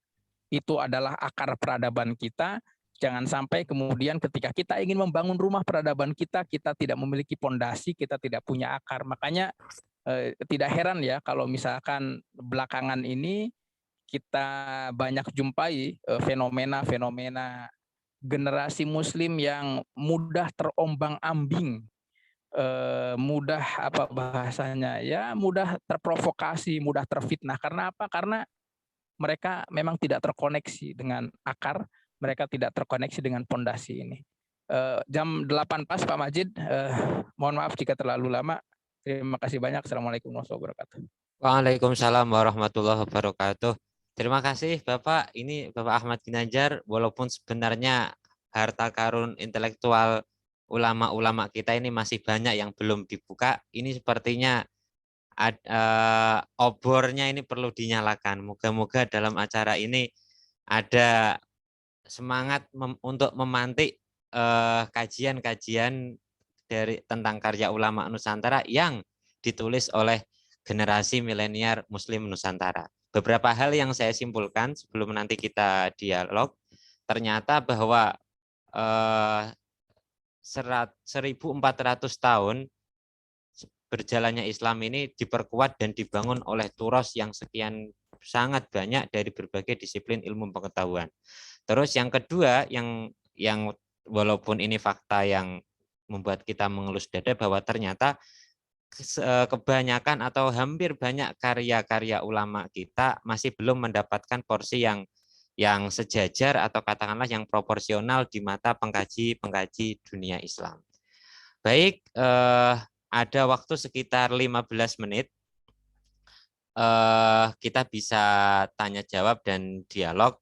itu adalah akar peradaban kita. Jangan sampai kemudian ketika kita ingin membangun rumah peradaban kita, kita tidak memiliki pondasi, kita tidak punya akar. Makanya tidak heran ya kalau misalkan belakangan ini kita banyak jumpai fenomena-fenomena generasi muslim yang mudah terombang-ambing, mudah apa bahasanya ya, mudah terprovokasi, mudah terfitnah. Karena apa? Karena mereka memang tidak terkoneksi dengan akar, mereka tidak terkoneksi dengan pondasi ini. Jam 8 pas Pak Majid, mohon maaf jika terlalu lama. Terima kasih banyak. Assalamualaikum warahmatullahi wabarakatuh. Waalaikumsalam warahmatullahi wabarakatuh. Terima kasih Bapak. Ini Bapak Ahmad Ginanjar, walaupun sebenarnya harta karun intelektual ulama-ulama kita ini masih banyak yang belum dibuka. Ini sepertinya obornya ini perlu dinyalakan. Moga-moga dalam acara ini ada semangat untuk memantik kajian-kajian dari tentang karya ulama Nusantara yang ditulis oleh generasi milenial Muslim Nusantara. Beberapa hal yang saya simpulkan sebelum nanti kita dialog, ternyata bahwa 1400 tahun berjalannya Islam ini diperkuat dan dibangun oleh turos yang sekian sangat banyak dari berbagai disiplin ilmu pengetahuan. Terus yang kedua, yang walaupun ini fakta yang membuat kita mengelus dada, bahwa ternyata kebanyakan atau hampir banyak karya-karya ulama kita masih belum mendapatkan porsi yang sejajar atau katakanlah yang proporsional di mata pengkaji dunia Islam. Baik, ada waktu sekitar 15 menit. Kita bisa tanya jawab dan dialog.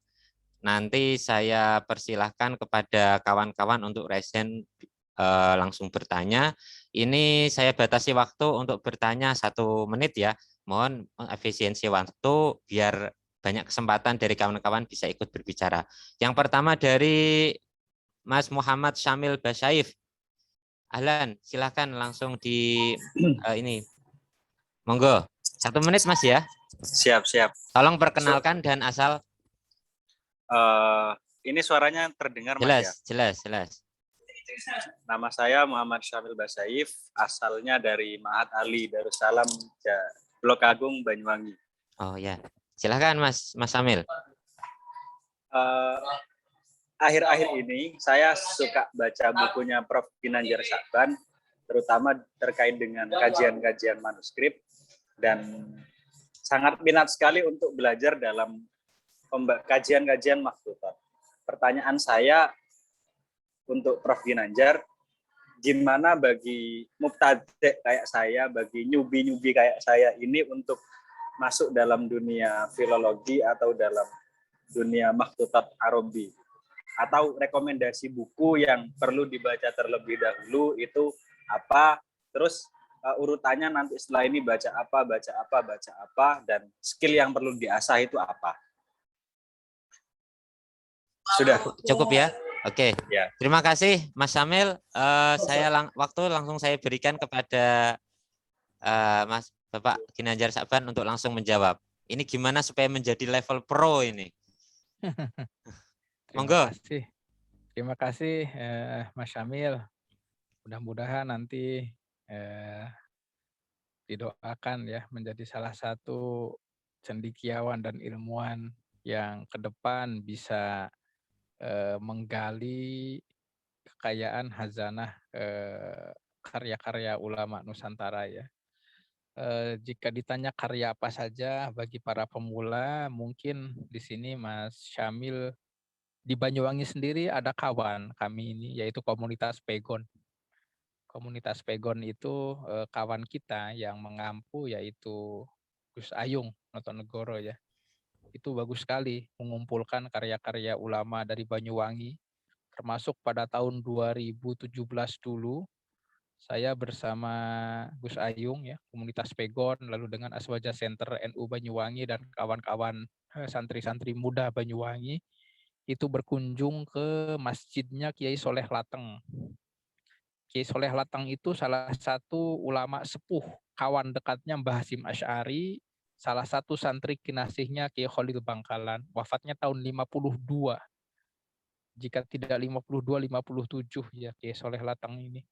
Nanti saya persilahkan kepada kawan-kawan untuk resen langsung bertanya. Ini saya batasi waktu untuk bertanya 1 menit ya. Mohon efisiensi waktu biar banyak kesempatan dari kawan-kawan bisa ikut berbicara. Yang pertama dari Mas Muhammad Syamil Basaif. Ahlan, silahkan langsung di ini. Monggo, 1 menit Mas ya. Siap. Tolong perkenalkan dan asal. Ini suaranya terdengar Mas ya? Jelas. Nama saya Muhammad Syamil Basaif, asalnya dari Ma'had Ali Darussalam, Blok Agung, Banyuwangi. Oh ya, silahkan Mas Syamil. Akhir-akhir ini saya suka baca bukunya Prof. Ginanjar Sa'ban, terutama terkait dengan kajian-kajian manuskrip, dan sangat minat sekali untuk belajar dalam kajian-kajian makhtutat. Pertanyaan saya untuk Prof. Ginanjar, gimana bagi mubtadi' kayak saya, bagi nyubi-nyubi kayak saya ini untuk masuk dalam dunia filologi atau dalam dunia makhtutat Arabi? Atau rekomendasi buku yang perlu dibaca terlebih dahulu itu apa? Terus urutannya nanti setelah ini baca apa, dan skill yang perlu diasah itu apa? Sudah. Cukup ya? Oke. Ya. Terima kasih Mas Syamil. Waktu langsung saya berikan kepada Mas Bapak Ginanjar Sa'ban untuk langsung menjawab. Ini gimana supaya menjadi level pro ini? Monggo. Terima kasih Mas Syamil. Mudah-mudahan nanti didoakan ya menjadi salah satu cendekiawan dan ilmuwan yang ke depan bisa menggali kekayaan hazanah karya-karya ulama Nusantara ya. Jika ditanya karya apa saja bagi para pemula, mungkin di sini Mas Syamil, di Banyuwangi sendiri ada kawan kami ini, yaitu komunitas Pegon. Komunitas Pegon itu kawan kita yang mengampu, yaitu Gus Ayung Notonegoro ya. Itu bagus sekali mengumpulkan karya-karya ulama dari Banyuwangi, termasuk pada tahun 2017 dulu saya bersama Gus Ayung ya, komunitas Pegon, lalu dengan Aswaja Center NU Banyuwangi dan kawan-kawan santri-santri muda Banyuwangi itu berkunjung ke masjidnya Kiai Soleh Lateng. Kiai Soleh Lateng itu salah satu ulama sepuh, kawan dekatnya Mbah Hasyim Asy'ari, salah satu santri kinasihnya Kiai Khalil Bangkalan, wafatnya tahun 52. Jika tidak 52, 57 ya Kiai Soleh Lateng ini.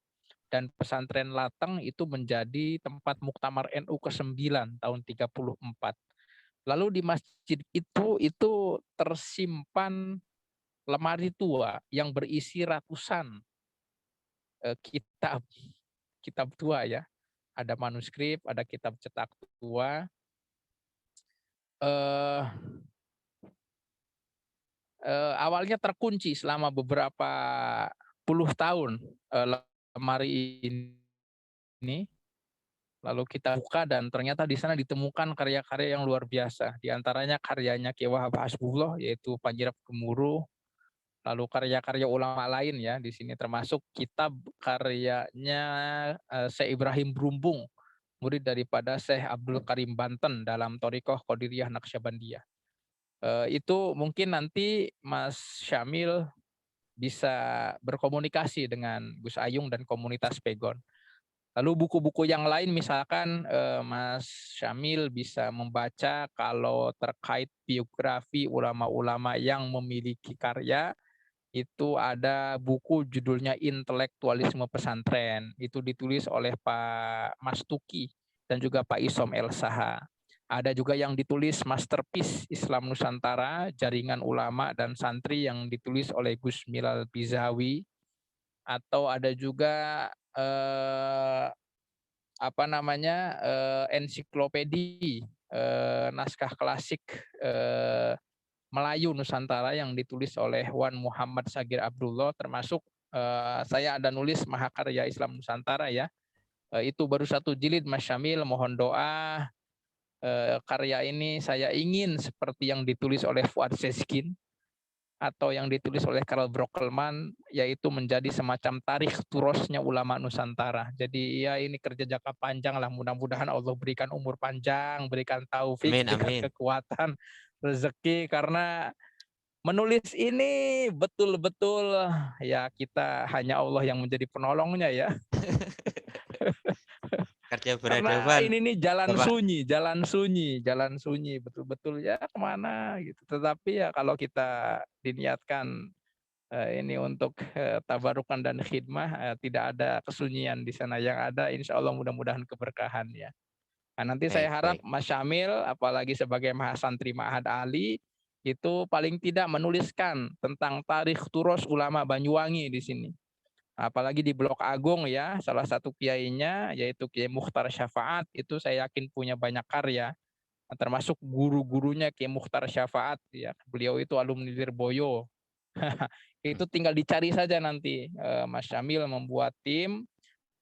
Dan pesantren Lateng itu menjadi tempat muktamar NU ke-9 tahun 34. Lalu di masjid itu tersimpan lemari tua yang berisi ratusan kitab tua ya. Ada manuskrip, ada kitab cetak tua. Awalnya terkunci selama beberapa puluh tahun lemari ini. Lalu kita buka dan ternyata di sana ditemukan karya-karya yang luar biasa. Di antaranya karyanya Ki Wahab Hasbullah yaitu Panjirab Gemuruh. Lalu karya-karya ulama lain ya di sini termasuk kitab karyanya Syekh Ibrahim Brumbung, murid daripada Syekh Abdul Karim Banten dalam Thariqah Qadiriyah Naqsyabandiyah. Itu mungkin nanti Mas Syamil bisa berkomunikasi dengan Gus Ayung dan komunitas Pegon. Lalu buku-buku yang lain misalkan Mas Syamil bisa membaca kalau terkait biografi ulama-ulama yang memiliki karya, itu ada buku judulnya Intelektualisme Pesantren. Itu ditulis oleh Pak Mas Tuki dan juga Pak Isom El Saha. Ada juga yang ditulis Masterpiece Islam Nusantara, Jaringan Ulama dan Santri yang ditulis oleh Gus Milal Bizawi. Atau ada juga ensiklopedi naskah klasik Melayu Nusantara yang ditulis oleh Wan Muhammad Sagir Abdullah, termasuk saya ada nulis Mahakarya Islam Nusantara ya. Itu baru 1 jilid Mas Syamil, mohon doa karya ini saya ingin seperti yang ditulis oleh Fuad Sezgin atau yang ditulis oleh Karl Brockelman, yaitu menjadi semacam tarikh turosnya ulama Nusantara. Jadi ya ini kerja jangka panjang lah, mudah-mudahan Allah berikan umur panjang, berikan taufik, berikan kekuatan, rezeki, karena menulis ini betul-betul ya kita hanya Allah yang menjadi penolongnya ya. Kerja Karena beradaban. ini nih jalan Bapak. sunyi, betul-betul ya kemana gitu. Tetapi ya kalau kita diniatkan ini untuk tabarukan dan khidmah, tidak ada kesunyian di sana. Yang ada insya Allah mudah-mudahan keberkahan ya. Nah, nanti saya harap Mas Syamil, apalagi sebagai Mahasantri Ma'had Ali, itu paling tidak menuliskan tentang tarikh turos ulama Banyuwangi di sini. Apalagi di Blok Agung ya, salah satu kiainya yaitu Kiai Mukhtar Syafaat, itu saya yakin punya banyak karya, termasuk guru-gurunya Kiai Mukhtar Syafaat ya. Beliau itu alumni Lirboyo. Itu tinggal dicari saja nanti Mas Syamil membuat tim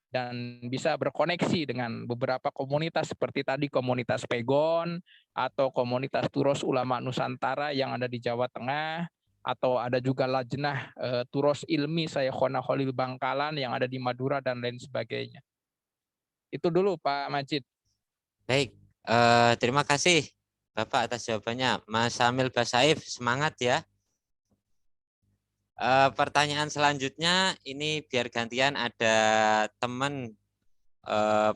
dan bisa berkoneksi dengan beberapa komunitas seperti tadi komunitas Pegon atau komunitas Turos Ulama Nusantara yang ada di Jawa Tengah, atau ada juga Lajnah Turos Ilmi Syekhona Khalil Bangkalan yang ada di Madura dan lain sebagainya. Itu dulu Pak Majid. Baik, terima kasih Bapak atas jawabannya. Mas Syamil Basaif, semangat ya. Pertanyaan selanjutnya ini biar gantian, ada teman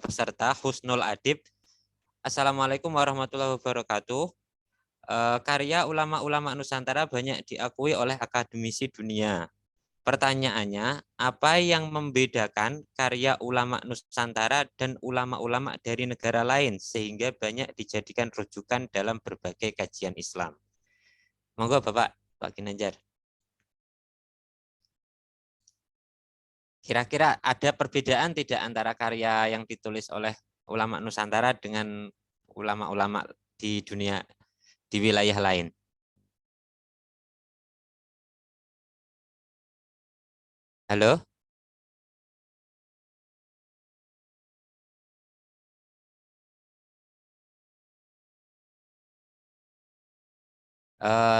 peserta Husnul Adib. Assalamualaikum warahmatullahi wabarakatuh. Karya ulama-ulama Nusantara banyak diakui oleh akademisi dunia. Pertanyaannya, apa yang membedakan karya ulama Nusantara dan ulama-ulama dari negara lain sehingga banyak dijadikan rujukan dalam berbagai kajian Islam? Monggo Bapak, Pak Ginanjar. Kira-kira ada perbedaan tidak antara karya yang ditulis oleh ulama Nusantara dengan ulama-ulama di dunia, di wilayah lain? Halo?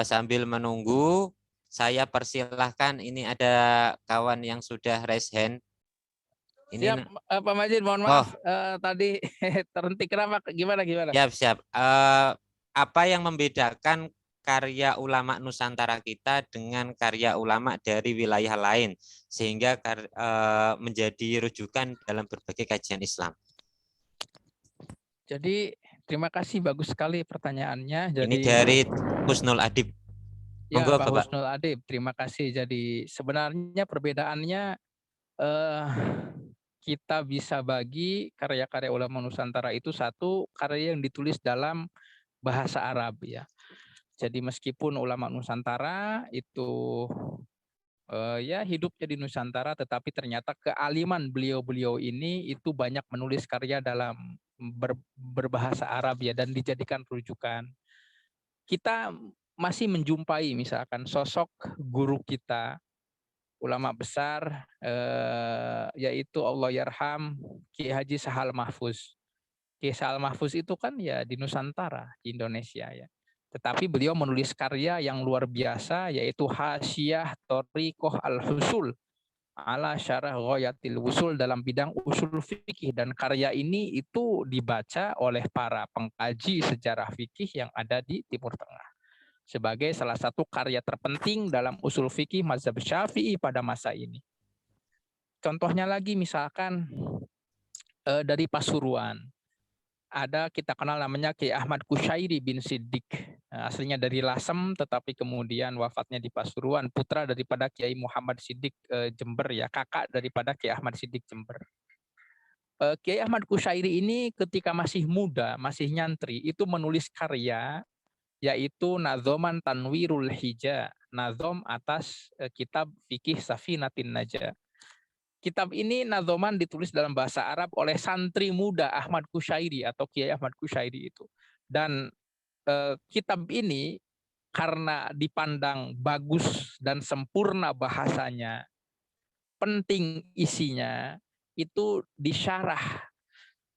Sambil menunggu, saya persilahkan, ini ada kawan yang sudah raise hand. Ini Siap, Pak Majid, mohon oh, maaf tadi terhenti kenapa? Gimana? siap. Apa yang membedakan karya ulama Nusantara kita dengan karya ulama dari wilayah lain sehingga menjadi rujukan dalam berbagai kajian Islam? Jadi terima kasih, bagus sekali pertanyaannya. Ini Jadi dari Husnul Adib. ya, Monggo Pak Bapak. Husnul Adib, terima kasih. Jadi sebenarnya perbedaannya eh, kita bisa bagi karya-karya ulama Nusantara itu satu karya yang ditulis dalam bahasa Arab ya. Jadi meskipun ulama Nusantara itu ya hidupnya di Nusantara, tetapi ternyata kealiman beliau-beliau ini itu banyak menulis karya dalam berbahasa Arab ya, dan dijadikan rujukan. Kita masih menjumpai misalkan sosok guru kita, ulama besar, yaitu Allahyarham Ki Haji Sahal Mahfuz. Ki Sahal Mahfuz itu kan ya di Nusantara, di Indonesia ya. Tetapi beliau menulis karya yang luar biasa, yaitu Hasyiah Thariqah Al-Husul ala Syarah Ghayatil Wusul dalam bidang usul fikih, dan karya ini itu dibaca oleh para pengkaji sejarah fikih yang ada di Timur Tengah sebagai salah satu karya terpenting dalam usul fikih mazhab Syafi'i pada masa ini. Contohnya lagi misalkan dari Pasuruan. Ada kita kenal namanya Kiai Ahmad Kusyairi bin Siddiq. Aslinya dari Lasem tetapi kemudian wafatnya di Pasuruan, putra daripada Kiai Muhammad Siddiq Jember ya, kakak daripada Kiai Ahmad Siddiq Jember. Kiai Ahmad Kusyairi ini ketika masih muda, masih nyantri, itu menulis karya yaitu Nadzoman Tanwirul Hija, nazom atas kitab fikih Safinatin Najah. Kitab ini nadzoman ditulis dalam bahasa Arab oleh santri muda Ahmad Kusyairi atau Kiai Ahmad Kusyairi itu. Dan kitab ini karena dipandang bagus dan sempurna bahasanya, penting isinya, itu disyarah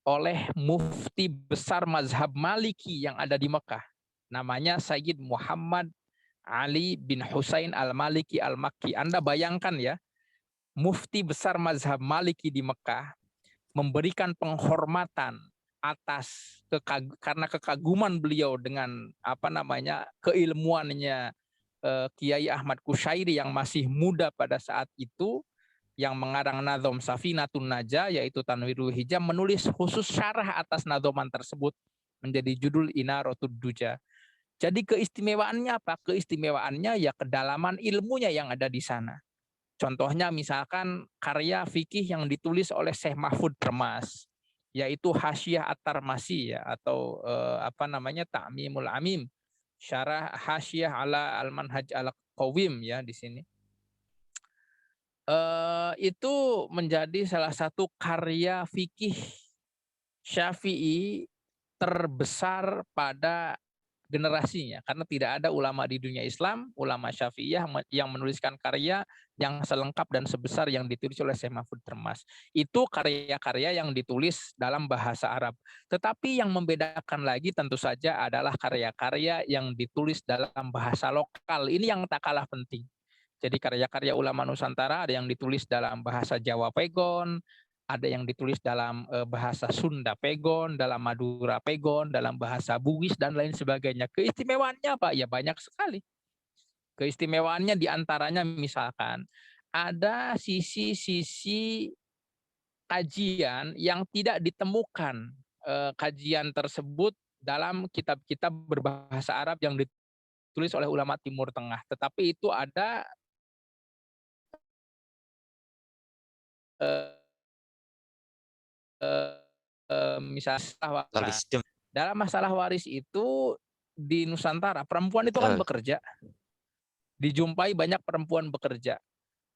oleh mufti besar mazhab Maliki yang ada di Mekah. Namanya Sayyid Muhammad Ali bin Husain Al-Maliki Al-Makki. Anda bayangkan ya, mufti besar mazhab Maliki di Mekah memberikan penghormatan atas karena kekaguman beliau dengan keilmuannya Kiai Ahmad Kusyairi yang masih muda pada saat itu, yang mengarang Nazom Safinatun Najah yaitu Tanwirul Hijam, menulis khusus syarah atas nadzoman tersebut menjadi judul Inaratud Duja. Jadi keistimewaannya apa? Keistimewaannya ya kedalaman ilmunya yang ada di sana. Contohnya misalkan karya fikih yang ditulis oleh Syekh Mahfud Termas, yaitu Hasyiah At-Tarmasi ya, atau Ta'mimul Amim, syarah Hasyiah ala Al-Manhaj Al-Qawim ya di sini. Itu menjadi salah satu karya fikih Syafi'i terbesar pada generasinya, karena tidak ada ulama di dunia Islam, ulama Syafi'iyah yang menuliskan karya yang selengkap dan sebesar yang ditulis oleh Syekh Mahfud Termas. Itu karya-karya yang ditulis dalam bahasa Arab. Tetapi yang membedakan lagi tentu saja adalah karya-karya yang ditulis dalam bahasa lokal. Ini yang tak kalah penting. Jadi karya-karya ulama Nusantara ada yang ditulis dalam bahasa Jawa Pegon, ada yang ditulis dalam bahasa Sunda Pegon, dalam Madura Pegon, dalam bahasa Bugis dan lain sebagainya. Keistimewaannya apa? Ya banyak sekali. Keistimewaannya diantaranya misalkan ada sisi-sisi kajian yang tidak ditemukan kajian tersebut dalam kitab-kitab berbahasa Arab yang ditulis oleh ulama Timur Tengah. Tetapi itu ada misalnya dalam masalah waris itu di Nusantara perempuan itu kan bekerja, dijumpai banyak perempuan bekerja.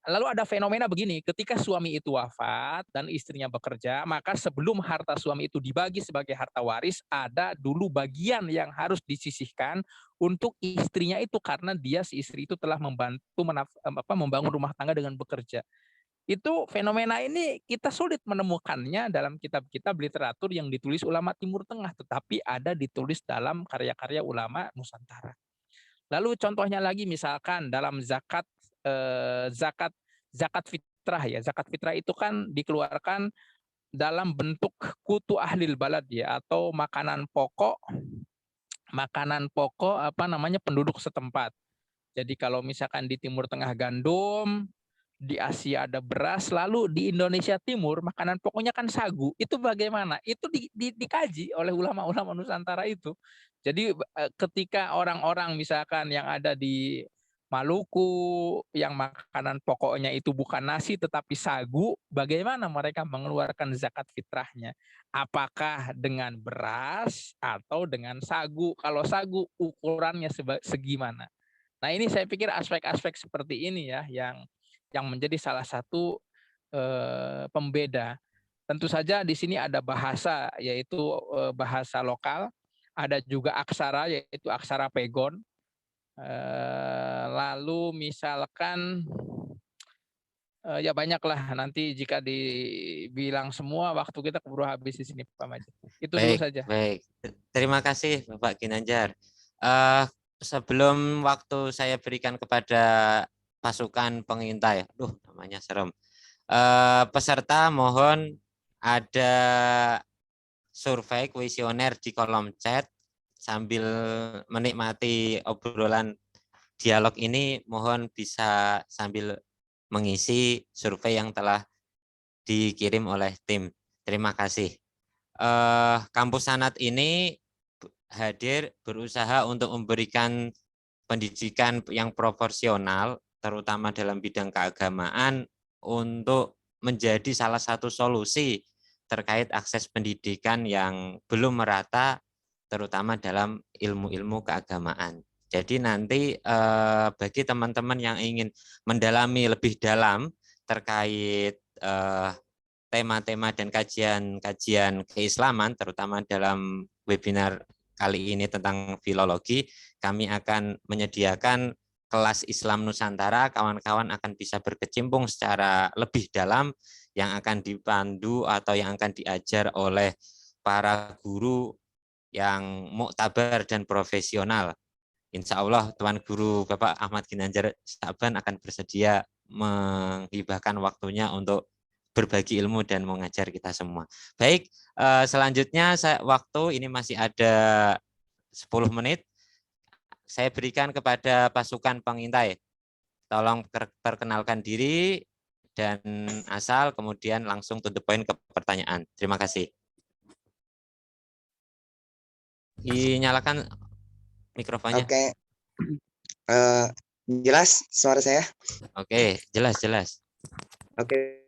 Lalu ada fenomena begini, ketika suami itu wafat dan istrinya bekerja, maka sebelum harta suami itu dibagi sebagai harta waris, ada dulu bagian yang harus disisihkan untuk istrinya itu, karena si istri itu telah membantu membangun rumah tangga dengan bekerja. Itu fenomena ini kita sulit menemukannya dalam kitab-kitab literatur yang ditulis ulama Timur Tengah, tetapi ada ditulis dalam karya-karya ulama Nusantara. Lalu contohnya lagi misalkan dalam zakat fitrah ya. Zakat fitrah itu kan dikeluarkan dalam bentuk kutu ahlil balad ya, atau makanan pokok penduduk setempat. Jadi kalau misalkan di Timur Tengah gandum, di Asia ada beras, lalu di Indonesia Timur makanan pokoknya kan sagu. Itu bagaimana? Itu dikaji oleh ulama-ulama Nusantara itu. Jadi ketika orang-orang misalkan yang ada di Maluku yang makanan pokoknya itu bukan nasi tetapi sagu, bagaimana mereka mengeluarkan zakat fitrahnya? Apakah dengan beras atau dengan sagu? Kalau sagu ukurannya segimana? Nah, ini saya pikir aspek-aspek seperti ini ya yang menjadi salah satu pembeda. Tentu saja di sini ada bahasa, yaitu bahasa lokal, ada juga aksara, yaitu aksara pegon. Lalu misalkan ya banyaklah, nanti jika dibilang semua waktu kita keburu habis di sini Pak Majid. Itu dulu saja. Baik. Terima kasih Bapak Ginanjar. Sebelum waktu saya berikan kepada pasukan pengintai, namanya serem. Peserta mohon ada survei kuesioner di kolom chat. Sambil menikmati obrolan dialog ini, mohon bisa sambil mengisi survei yang telah dikirim oleh tim. Terima kasih. Kampus Sanad ini hadir berusaha untuk memberikan pendidikan yang proporsional, terutama dalam bidang keagamaan, untuk menjadi salah satu solusi terkait akses pendidikan yang belum merata, terutama dalam ilmu-ilmu keagamaan. Jadi nanti bagi teman-teman yang ingin mendalami lebih dalam terkait tema-tema dan kajian-kajian keislaman, terutama dalam webinar kali ini tentang filologi, kami akan menyediakan kelas Islam Nusantara. Kawan-kawan akan bisa berkecimpung secara lebih dalam yang akan dipandu atau yang akan diajar oleh para guru yang muktabar dan profesional. Insya Allah Tuan Guru Bapak Ahmad Ginanjar Sa'ban akan bersedia menghibahkan waktunya untuk berbagi ilmu dan mengajar kita semua. Baik, selanjutnya waktu ini masih ada 10 menit. Saya berikan kepada pasukan pengintai. Tolong perkenalkan diri dan asal, kemudian langsung to the point ke pertanyaan. Terima kasih. Dinyalakan mikrofonnya. Oke. Jelas suara saya? Oke, jelas. Oke.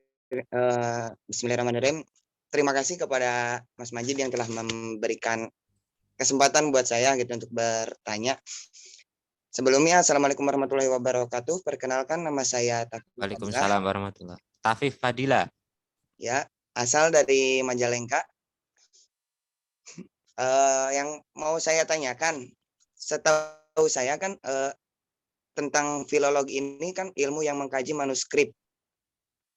Bismillahirrahmanirrahim. Terima kasih kepada Mas Majid yang telah memberikan kesempatan buat saya gitu untuk bertanya. Sebelumnya, Assalamualaikum warahmatullahi wabarakatuh. Perkenalkan, nama saya Tafif. Waalaikumsalam warahmatullahi wabarakatuh. Tafif Fadila. Ya, asal dari Majalengka. Yang mau saya tanyakan, setahu saya kan tentang filologi ini kan ilmu yang mengkaji manuskrip,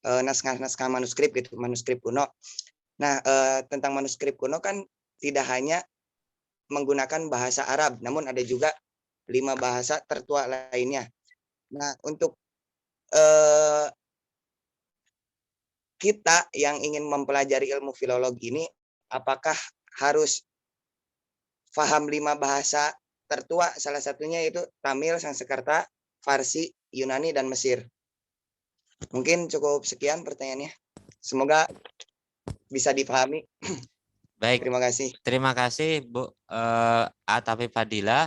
naskah-naskah manuskrip gitu, manuskrip kuno. Nah, tentang manuskrip kuno kan tidak hanya menggunakan bahasa Arab, namun ada juga 5 bahasa tertua lainnya. Nah, untuk kita yang ingin mempelajari ilmu filologi ini, apakah harus paham 5 bahasa tertua, salah satunya yaitu Tamil, Sanskerta, Farsi, Yunani, dan Mesir? Mungkin cukup sekian pertanyaannya. Semoga bisa dipahami. Baik. Terima kasih. Terima kasih Bu Tafif Fadila.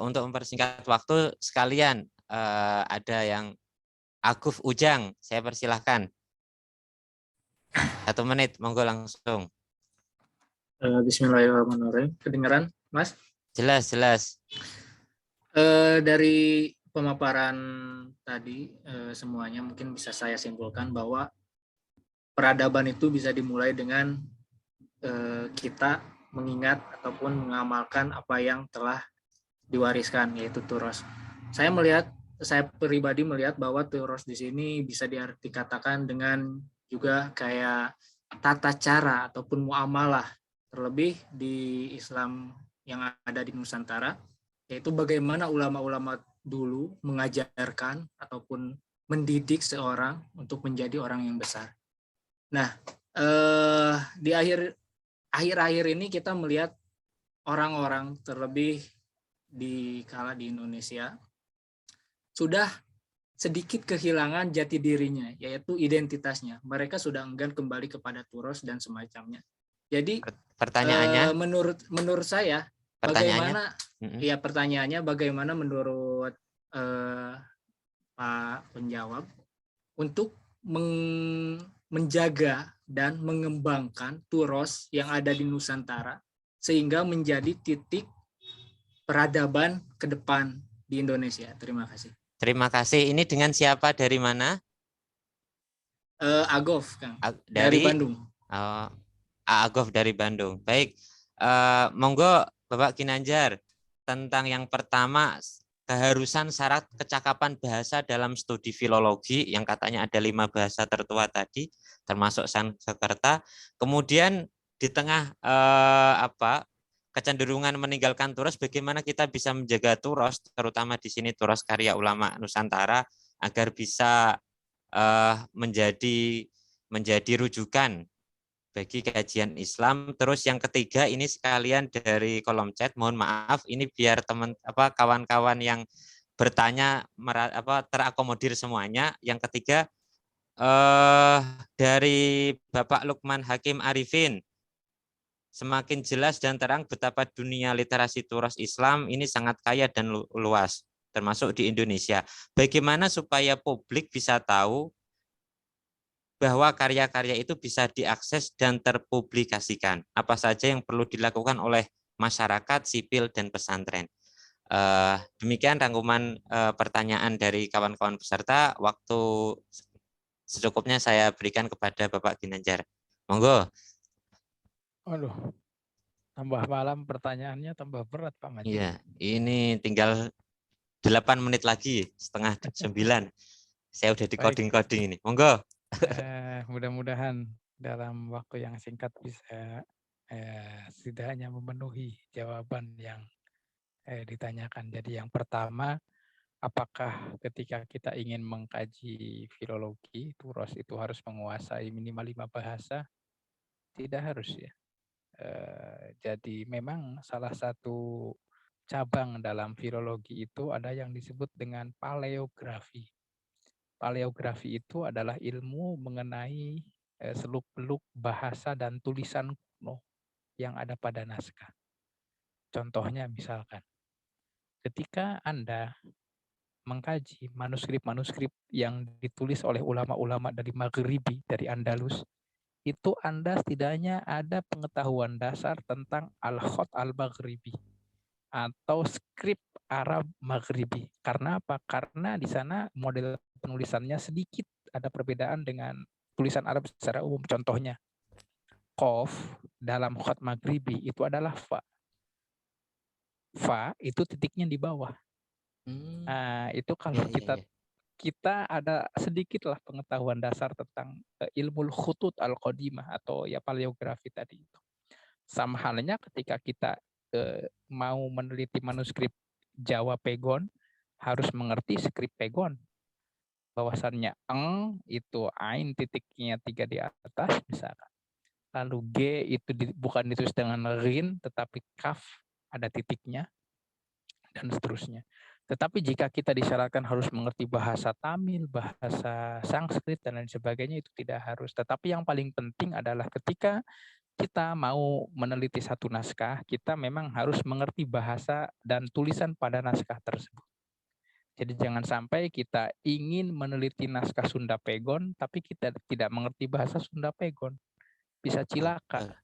Untuk mempersingkat waktu sekalian, ada yang Aguf Ujang, saya persilahkan. 1 menit, monggo langsung. Bismillahirrahmanirrahim. Kedengaran, Mas? Jelas. Dari pemaparan tadi semuanya mungkin bisa saya simpulkan bahwa peradaban itu bisa dimulai dengan kita mengingat ataupun mengamalkan apa yang telah diwariskan, yaitu turos. Saya pribadi melihat bahwa turos di sini bisa dikatakan dengan juga kayak tata cara ataupun muamalah, terlebih di Islam yang ada di Nusantara, yaitu bagaimana ulama-ulama dulu mengajarkan ataupun mendidik seorang untuk menjadi orang yang besar. Nah, di akhir-akhir ini kita melihat orang-orang terlebih di Indonesia sudah sedikit kehilangan jati dirinya, yaitu identitasnya. Mereka sudah enggan kembali kepada turos dan semacamnya. Jadi Pertanyaannya, menurut saya pertanyaannya, pertanyaannya bagaimana menurut Pak penjawab untuk menjaga dan mengembangkan turos yang ada di Nusantara sehingga menjadi titik peradaban ke depan di Indonesia. Terima kasih. Terima kasih. Ini dengan siapa, dari mana? Agov, Kang. Dari Bandung. Agov dari Bandung. Baik. Monggo Bapak Ginanjar, tentang yang pertama, keharusan syarat kecakapan bahasa dalam studi filologi yang katanya ada 5 bahasa tertua tadi, termasuk Sanskerta. Kemudian di tengah kecenderungan meninggalkan turos, bagaimana kita bisa menjaga turos, terutama di sini turos karya ulama Nusantara, agar bisa menjadi rujukan bagi kajian Islam. Terus yang ketiga, ini sekalian dari kolom chat, mohon maaf ini biar kawan-kawan yang bertanya terakomodir semuanya. Yang ketiga dari Bapak Lukman Hakim Arifin, semakin jelas dan terang betapa dunia literasi turas Islam ini sangat kaya dan luas, termasuk di Indonesia. Bagaimana supaya publik bisa tahu bahwa karya-karya itu bisa diakses dan terpublikasikan? Apa saja yang perlu dilakukan oleh masyarakat, sipil, dan pesantren? Demikian rangkuman pertanyaan dari kawan-kawan peserta. Waktu secukupnya saya berikan kepada Bapak Ginanjar. Monggo. Aduh, tambah malam pertanyaannya tambah berat Pak Majid. Iya, ini tinggal 8 menit lagi, setengah 9. Saya udah di coding-coding ini. Monggo. Mudah-mudahan dalam waktu yang singkat bisa setidaknya memenuhi jawaban yang ditanyakan. Jadi yang pertama, apakah ketika kita ingin mengkaji filologi, turos itu harus menguasai minimal 5 bahasa? Tidak harus ya. Jadi memang salah satu cabang dalam filologi itu ada yang disebut dengan paleografi. Paleografi itu adalah ilmu mengenai seluk-beluk bahasa dan tulisan kuno yang ada pada naskah. Contohnya misalkan, ketika Anda mengkaji manuskrip-manuskrip yang ditulis oleh ulama-ulama dari Maghribi, dari Andalus, itu Anda setidaknya ada pengetahuan dasar tentang al-khat al-Maghribi atau skrip Arab Maghribi. Karena apa? Karena di sana model penulisannya sedikit ada perbedaan dengan tulisan Arab secara umum. Contohnya, Qaf dalam khat Maghribi itu adalah fa. Fa itu titiknya di bawah. Nah, itu kalau kita ada sedikitlah pengetahuan dasar tentang ilmu khutut al-qadimah atau ya paleografi tadi itu. Sama halnya ketika kita mau meneliti manuskrip Jawa Pegon, harus mengerti skrip Pegon. Bahwasannya eng itu ain titiknya 3 di atas misalkan. Lalu G itu bukan ditulis dengan rin tetapi kaf ada titiknya dan seterusnya. Tetapi jika kita disyaratkan harus mengerti bahasa Tamil, bahasa Sanskrit, dan lain sebagainya, itu tidak harus. Tetapi yang paling penting adalah ketika kita mau meneliti satu naskah, kita memang harus mengerti bahasa dan tulisan pada naskah tersebut. Jadi jangan sampai kita ingin meneliti naskah Sunda Pegon, tapi kita tidak mengerti bahasa Sunda Pegon. Bisa cilaka.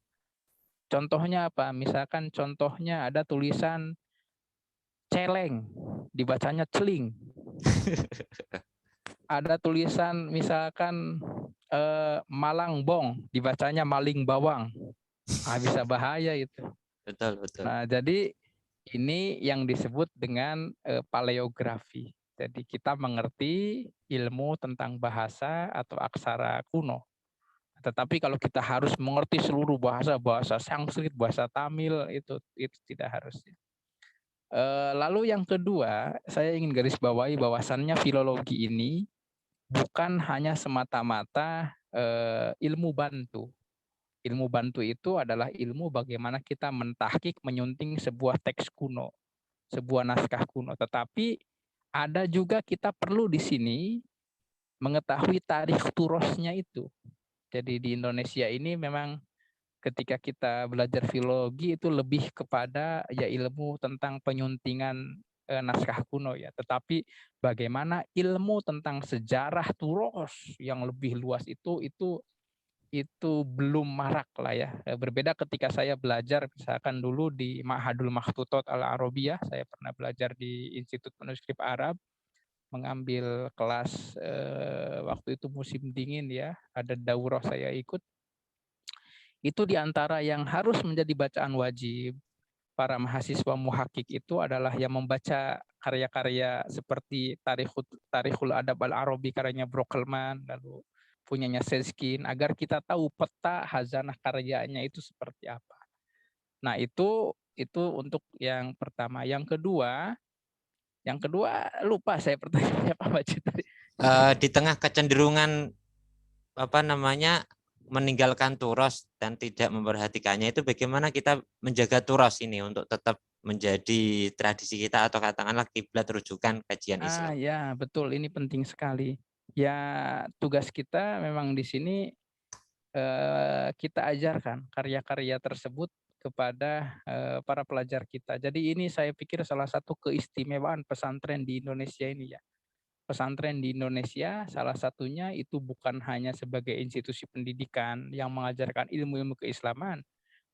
Contohnya apa? Misalkan contohnya ada tulisan celeng, dibacanya celing. Ada tulisan misalkan malangbong, dibacanya maling bawang. Bisa bahaya itu. Betul. Nah, jadi ini yang disebut dengan paleografi. Jadi kita mengerti ilmu tentang bahasa atau aksara kuno. Tetapi kalau kita harus mengerti seluruh bahasa Sanskrit, bahasa Tamil, itu tidak harus. Lalu yang kedua, saya ingin garis bawahi bahwasannya filologi ini bukan hanya semata-mata ilmu bantu. Ilmu bantu itu adalah ilmu bagaimana kita mentahqiq, menyunting sebuah teks kuno, sebuah naskah kuno. Tetapi ada juga kita perlu di sini mengetahui tarikh turosnya itu. Jadi di Indonesia ini memang ketika kita belajar filologi itu lebih kepada ya ilmu tentang penyuntingan naskah kuno ya. Tetapi bagaimana ilmu tentang sejarah turos yang lebih luas itu belum marak lah ya. Berbeda ketika saya belajar misalkan dulu di Ma'hadul Makhtutot Al-Arabiyah, saya pernah belajar di Institut Manuskrip Arab, mengambil kelas waktu itu musim dingin ya, ada daurah saya ikut. Itu di antara yang harus menjadi bacaan wajib para mahasiswa muhakik itu adalah yang membaca karya-karya seperti Tarikhul Adab Al-Arabi karyanya Brokelman, lalu punyanya Sezkin, agar kita tahu peta hazanah karyanya itu seperti apa. Nah, itu untuk yang pertama. Yang kedua lupa saya pertanyaannya apa Pak tadi. Di tengah kecenderungan meninggalkan turos dan tidak memperhatikannya, itu bagaimana kita menjaga turos ini untuk tetap menjadi tradisi kita atau katakanlah kiblat rujukan kajian Islam. Ya, betul, ini penting sekali. Ya, tugas kita memang di sini kita ajarkan karya-karya tersebut kepada para pelajar kita. Jadi ini saya pikir salah satu keistimewaan pesantren di Indonesia ini ya. Pesantren di Indonesia salah satunya itu bukan hanya sebagai institusi pendidikan yang mengajarkan ilmu-ilmu keislaman,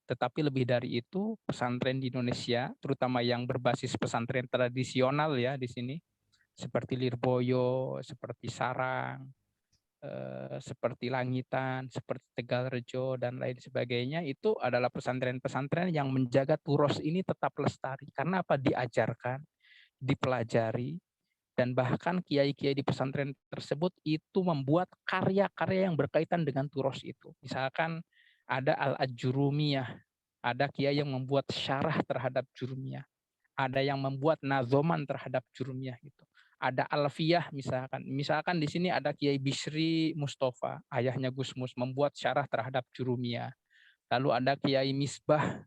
tetapi lebih dari itu pesantren di Indonesia, terutama yang berbasis pesantren tradisional ya di sini, seperti Lirboyo, seperti Sarang, seperti Langitan, seperti Tegalrejo dan lain sebagainya, itu adalah pesantren-pesantren yang menjaga turos ini tetap lestari. Karena apa? Diajarkan, dipelajari, dan bahkan kiai-kiai di pesantren tersebut itu membuat karya-karya yang berkaitan dengan turos itu. Misalkan ada Al-Ajurumiyah, ada kiai yang membuat syarah terhadap Jurumiyah, ada yang membuat nazoman terhadap Jurumiyah gitu. Ada Alfiyah misalkan di sini ada Kiai Bisri Mustafa, ayahnya Gus Mus, membuat syarah terhadap Jurumiyah. Lalu ada Kiai Misbah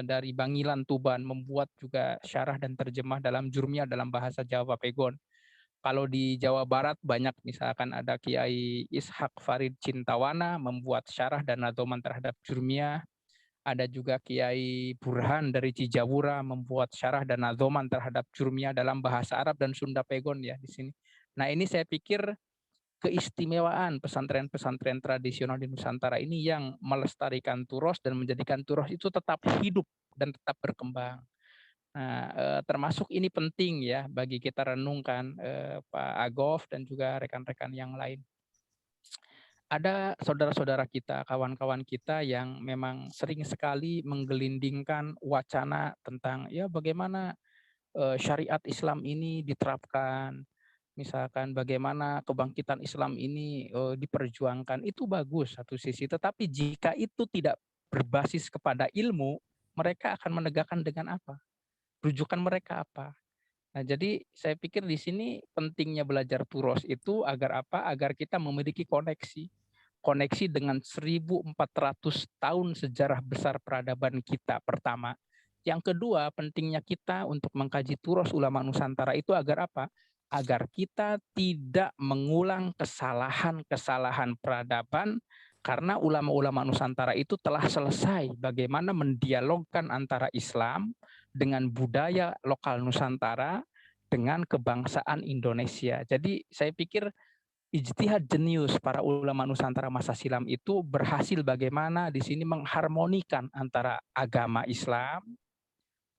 dari Bangilan Tuban, membuat juga syarah dan terjemah dalam Jurumiyah dalam bahasa Jawa Pegon. Kalau di Jawa Barat banyak misalkan ada Kiai Ishak Farid Cintawana membuat syarah dan nazoman terhadap Jurumiyah. Ada juga Kiai Burhan dari Cijawura membuat syarah dan nazoman terhadap Jurumiyah dalam bahasa Arab dan Sunda Pegon ya di sini. Nah, ini saya pikir keistimewaan pesantren-pesantren tradisional di Nusantara ini yang melestarikan turos dan menjadikan turos itu tetap hidup dan tetap berkembang. Nah, termasuk ini penting ya bagi kita renungkan Pak Agof dan juga rekan-rekan yang lain. Ada saudara-saudara kita, kawan-kawan kita yang memang sering sekali menggelindingkan wacana tentang ya bagaimana syariat Islam ini diterapkan, misalkan bagaimana kebangkitan Islam ini diperjuangkan. Itu bagus satu sisi, tetapi jika itu tidak berbasis kepada ilmu, mereka akan menegakkan dengan apa? Rujukan mereka apa? Nah, jadi saya pikir di sini pentingnya belajar turos itu agar apa? Agar kita memiliki koneksi dengan 1.400 tahun sejarah besar peradaban kita pertama. Yang kedua, pentingnya kita untuk mengkaji turos ulama Nusantara itu agar apa? Agar kita tidak mengulang kesalahan-kesalahan peradaban, karena ulama-ulama Nusantara itu telah selesai bagaimana mendialogkan antara Islam dengan budaya lokal Nusantara dengan kebangsaan Indonesia. Jadi saya pikir ijtihad jenius para ulama Nusantara masa silam itu berhasil bagaimana di sini mengharmonikan antara agama Islam,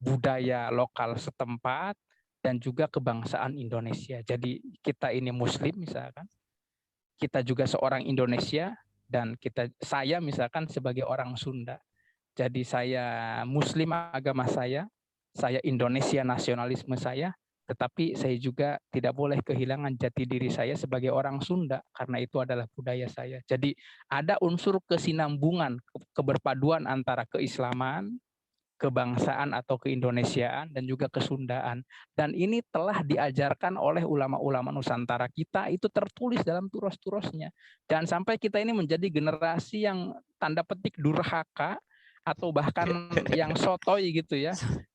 budaya lokal setempat, dan juga kebangsaan Indonesia. Jadi kita ini Muslim misalkan, kita juga seorang Indonesia, dan saya misalkan sebagai orang Sunda. Jadi saya Muslim agama saya Indonesia nasionalisme saya, tetapi saya juga tidak boleh kehilangan jati diri saya sebagai orang Sunda, karena itu adalah budaya saya. Jadi ada unsur kesinambungan, keberpaduan antara keislaman, kebangsaan atau keindonesiaan dan juga kesundaan. Dan ini telah diajarkan oleh ulama-ulama Nusantara kita, itu tertulis dalam turos-turosnya. Jangan sampai kita ini menjadi generasi yang tanda petik durhaka atau bahkan yang sotoy gitu ya.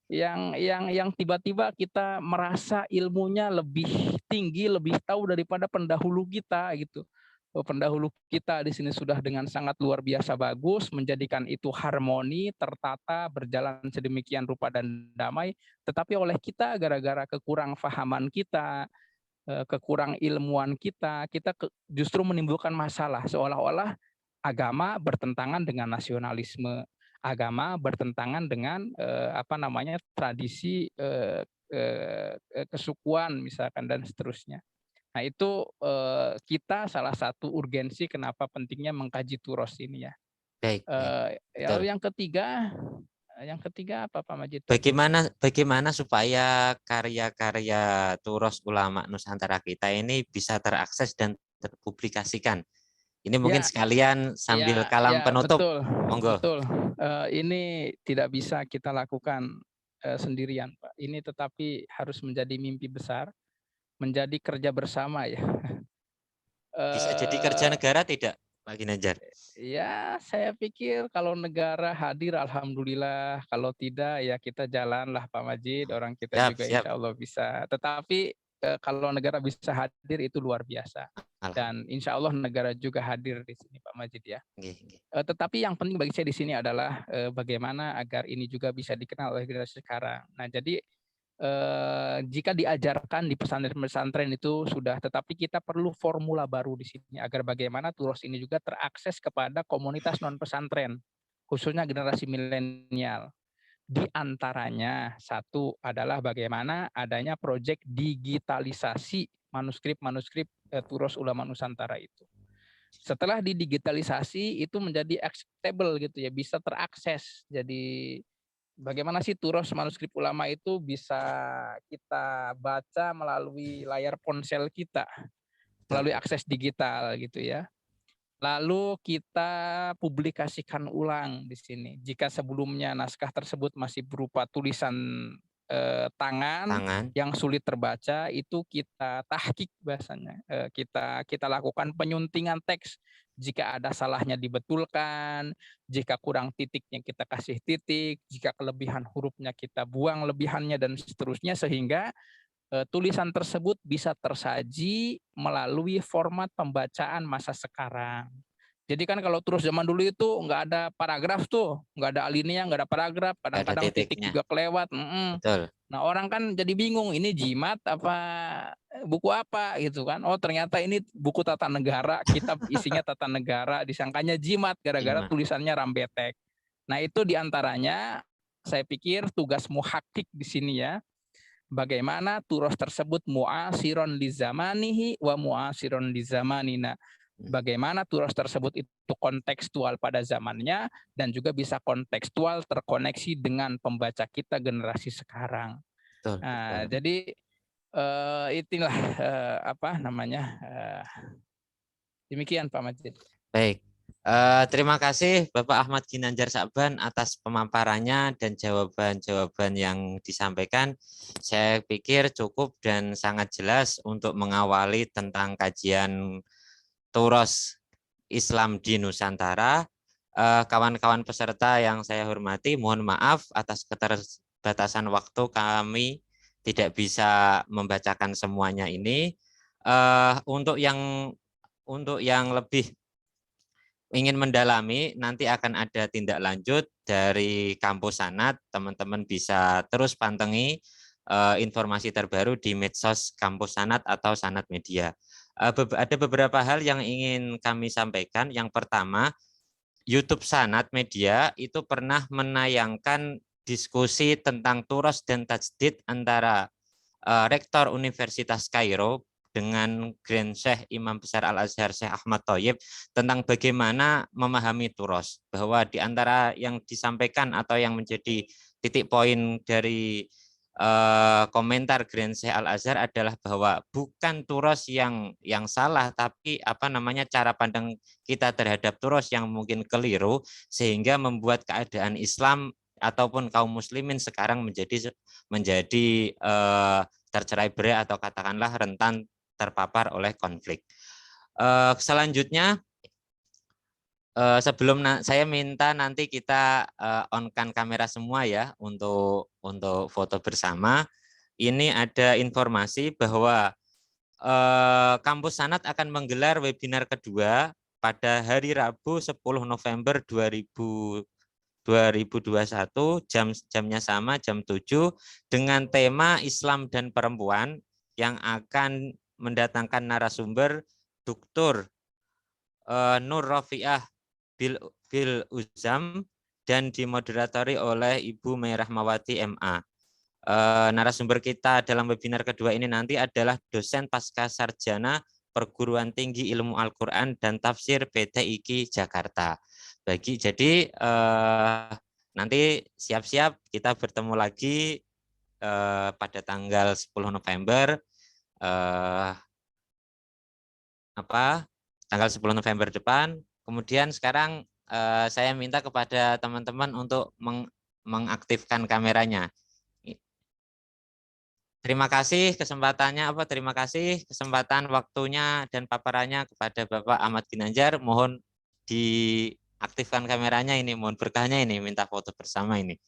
Yang tiba-tiba kita merasa ilmunya lebih tinggi, lebih tahu daripada pendahulu kita gitu. Pendahulu kita di sini sudah dengan sangat luar biasa bagus menjadikan itu harmoni, tertata, berjalan sedemikian rupa dan damai, tetapi oleh kita gara-gara kekurang fahaman kita, kekurang ilmuwan kita justru menimbulkan masalah seolah-olah agama bertentangan dengan nasionalisme, agama bertentangan dengan tradisi kesukuan misalkan dan seterusnya. Nah itu kita salah satu urgensi kenapa pentingnya mengkaji turos ini ya. Baik. Lalu yang ketiga apa Pak Majid? Bagaimana supaya karya-karya turos ulama Nusantara kita ini bisa terakses dan terpublikasikan? Ini mungkin sekalian sambil kalam penutup. Betul, monggo. Betul. Ini tidak bisa kita lakukan sendirian Pak. Ini tetapi harus menjadi mimpi besar, menjadi kerja bersama ya. Bisa jadi kerja negara tidak, Pak Ginanjar? Ya, saya pikir kalau negara hadir, alhamdulillah. Kalau tidak, ya kita jalanlah Pak Majid. Orang kita juga insya Allah bisa. Tetapi kalau negara bisa hadir itu luar biasa. Dan insya Allah negara juga hadir di sini Pak Majid ya. Tetapi yang penting bagi saya di sini adalah bagaimana agar ini juga bisa dikenal oleh generasi sekarang. Nah, jadi jika diajarkan di pesantren-pesantren itu sudah, tetapi kita perlu formula baru di sini agar bagaimana turos ini juga terakses kepada komunitas non pesantren, khususnya generasi milenial. Di antaranya satu adalah bagaimana adanya proyek digitalisasi manuskrip turos ulama Nusantara itu. Setelah didigitalisasi itu menjadi acceptable gitu ya, bisa terakses. Jadi bagaimana sih turos manuskrip ulama itu bisa kita baca melalui layar ponsel kita, melalui akses digital gitu ya. Lalu kita publikasikan ulang di sini. Jika sebelumnya naskah tersebut masih berupa tulisan tangan yang sulit terbaca, itu kita tahqiq bahasanya. Kita lakukan penyuntingan teks. Jika ada salahnya dibetulkan, jika kurang titiknya kita kasih titik, jika kelebihan hurufnya kita buang lebihannya dan seterusnya, sehingga tulisan tersebut bisa tersaji melalui format pembacaan masa sekarang. Jadi kan kalau terus zaman dulu itu nggak ada paragraf tuh, nggak ada alinea, nggak ada paragraf, kadang-kadang titik juga kelewat. Betul. Nah orang kan jadi bingung, ini jimat apa buku apa gitu kan? Oh ternyata ini buku tata negara, kitab isinya tata negara, disangkanya jimat gara-gara tulisannya rambetek. Nah itu diantaranya saya pikir tugas muhakkik di sini ya. Bagaimana turos tersebut mu'asiron li zamanihi wa mu'asiron li zamanina. Bagaimana turos tersebut itu kontekstual pada zamannya dan juga bisa kontekstual terkoneksi dengan pembaca kita generasi sekarang. Betul, nah, jadi itulah demikian Pak Majid. Baik. Terima kasih Bapak Ahmad Ginanjar Sa'ban atas pemaparannya dan jawaban-jawaban yang disampaikan. Saya pikir cukup dan sangat jelas untuk mengawali tentang kajian turos Islam di Nusantara. Kawan-kawan peserta yang saya hormati, mohon maaf atas keterbatasan waktu kami tidak bisa membacakan semuanya ini. Untuk yang lebih ingin mendalami, nanti akan ada tindak lanjut dari kampus Sanad. Teman-teman bisa terus pantengi informasi terbaru di medsos kampus Sanad atau Sanad Media. Ada beberapa hal yang ingin kami sampaikan. Yang pertama, YouTube Sanad Media itu pernah menayangkan diskusi tentang turos dan tajdid antara Rektor Universitas Kairo dengan Grand Syekh Imam Besar Al-Azhar Syekh Ahmad Thoyib tentang bagaimana memahami turos. Bahwa di antara yang disampaikan atau yang menjadi titik poin dari komentar Grand Syekh Al-Azhar adalah bahwa bukan turos yang salah, tapi cara pandang kita terhadap turos yang mungkin keliru sehingga membuat keadaan Islam ataupun kaum muslimin sekarang menjadi tercerai-berai atau katakanlah rentan terpapar oleh konflik. Selanjutnya, sebelum saya minta nanti kita on-kan kamera semua ya untuk foto bersama. Ini ada informasi bahwa Kampus Sanad akan menggelar webinar kedua pada hari Rabu 10 November 2021, jamnya sama, jam 7, dengan tema Islam dan Perempuan, yang akan mendatangkan narasumber Dr. Nur Rafiah Bil Uzam dan dimoderatori oleh Ibu Merah Mawati MA. Narasumber kita dalam webinar kedua ini nanti adalah dosen pasca sarjana Perguruan Tinggi Ilmu Al-Quran dan Tafsir PTIQ Jakarta. Jadi nanti siap-siap kita bertemu lagi pada tanggal 10 November tanggal 10 November depan. Kemudian sekarang saya minta kepada teman-teman untuk mengaktifkan kameranya. Terima kasih terima kasih kesempatan waktunya dan paparannya kepada Bapak Ahmad Ginanjar. Mohon diaktifkan kameranya ini, mohon berkahnya ini, minta foto bersama ini.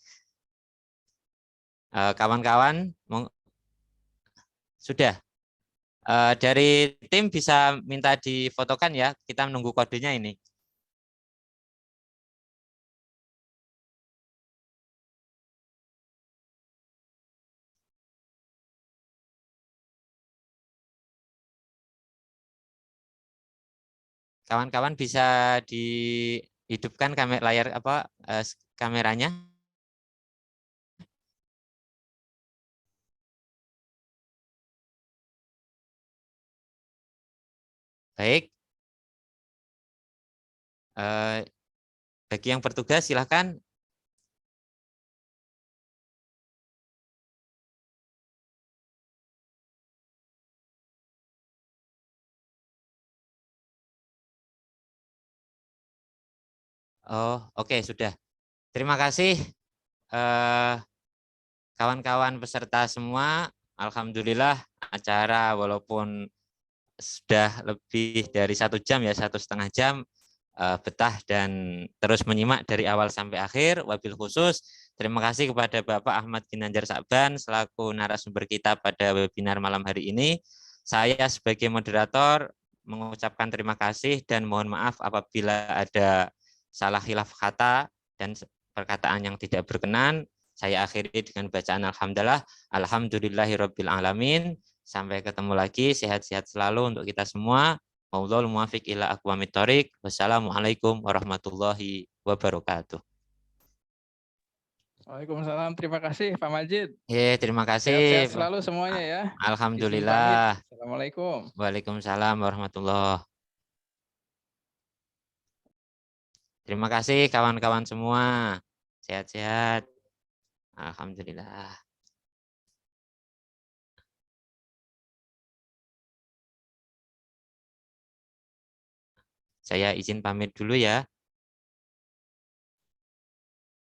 Kawan-kawan, sudah. Dari tim bisa minta difotokan ya, kita menunggu kodenya ini. Kawan-kawan bisa dihidupkan layar kameranya. Baik. Bagi yang bertugas silahkan. Oh, oke, sudah. Terima kasih kawan-kawan peserta semua. Alhamdulillah acara walaupun sudah lebih dari 1 jam ya, 1,5 jam, betah dan terus menyimak dari awal sampai akhir. Wabil khusus terima kasih kepada Bapak Ahmad Ginanjar Sakban selaku narasumber kita pada webinar malam hari ini. Saya sebagai moderator mengucapkan terima kasih dan mohon maaf apabila ada salah khilaf kata dan perkataan yang tidak berkenan. Saya akhiri dengan bacaan alhamdulillah, alhamdulillahirabbil alamin. Sampai ketemu lagi, sehat-sehat selalu untuk kita semua. Wallahul muwaffiq ila aqwamit thoriq. Wassalamualaikum warahmatullahi wabarakatuh. Waalaikumsalam. Terima kasih Pak Majid. Terima kasih. Sehat-sehat selalu semuanya ya. Alhamdulillah. Assalamualaikum. Waalaikumsalam warahmatullahi. Terima kasih kawan-kawan semua. Sehat-sehat. Alhamdulillah. Saya izin pamit dulu ya.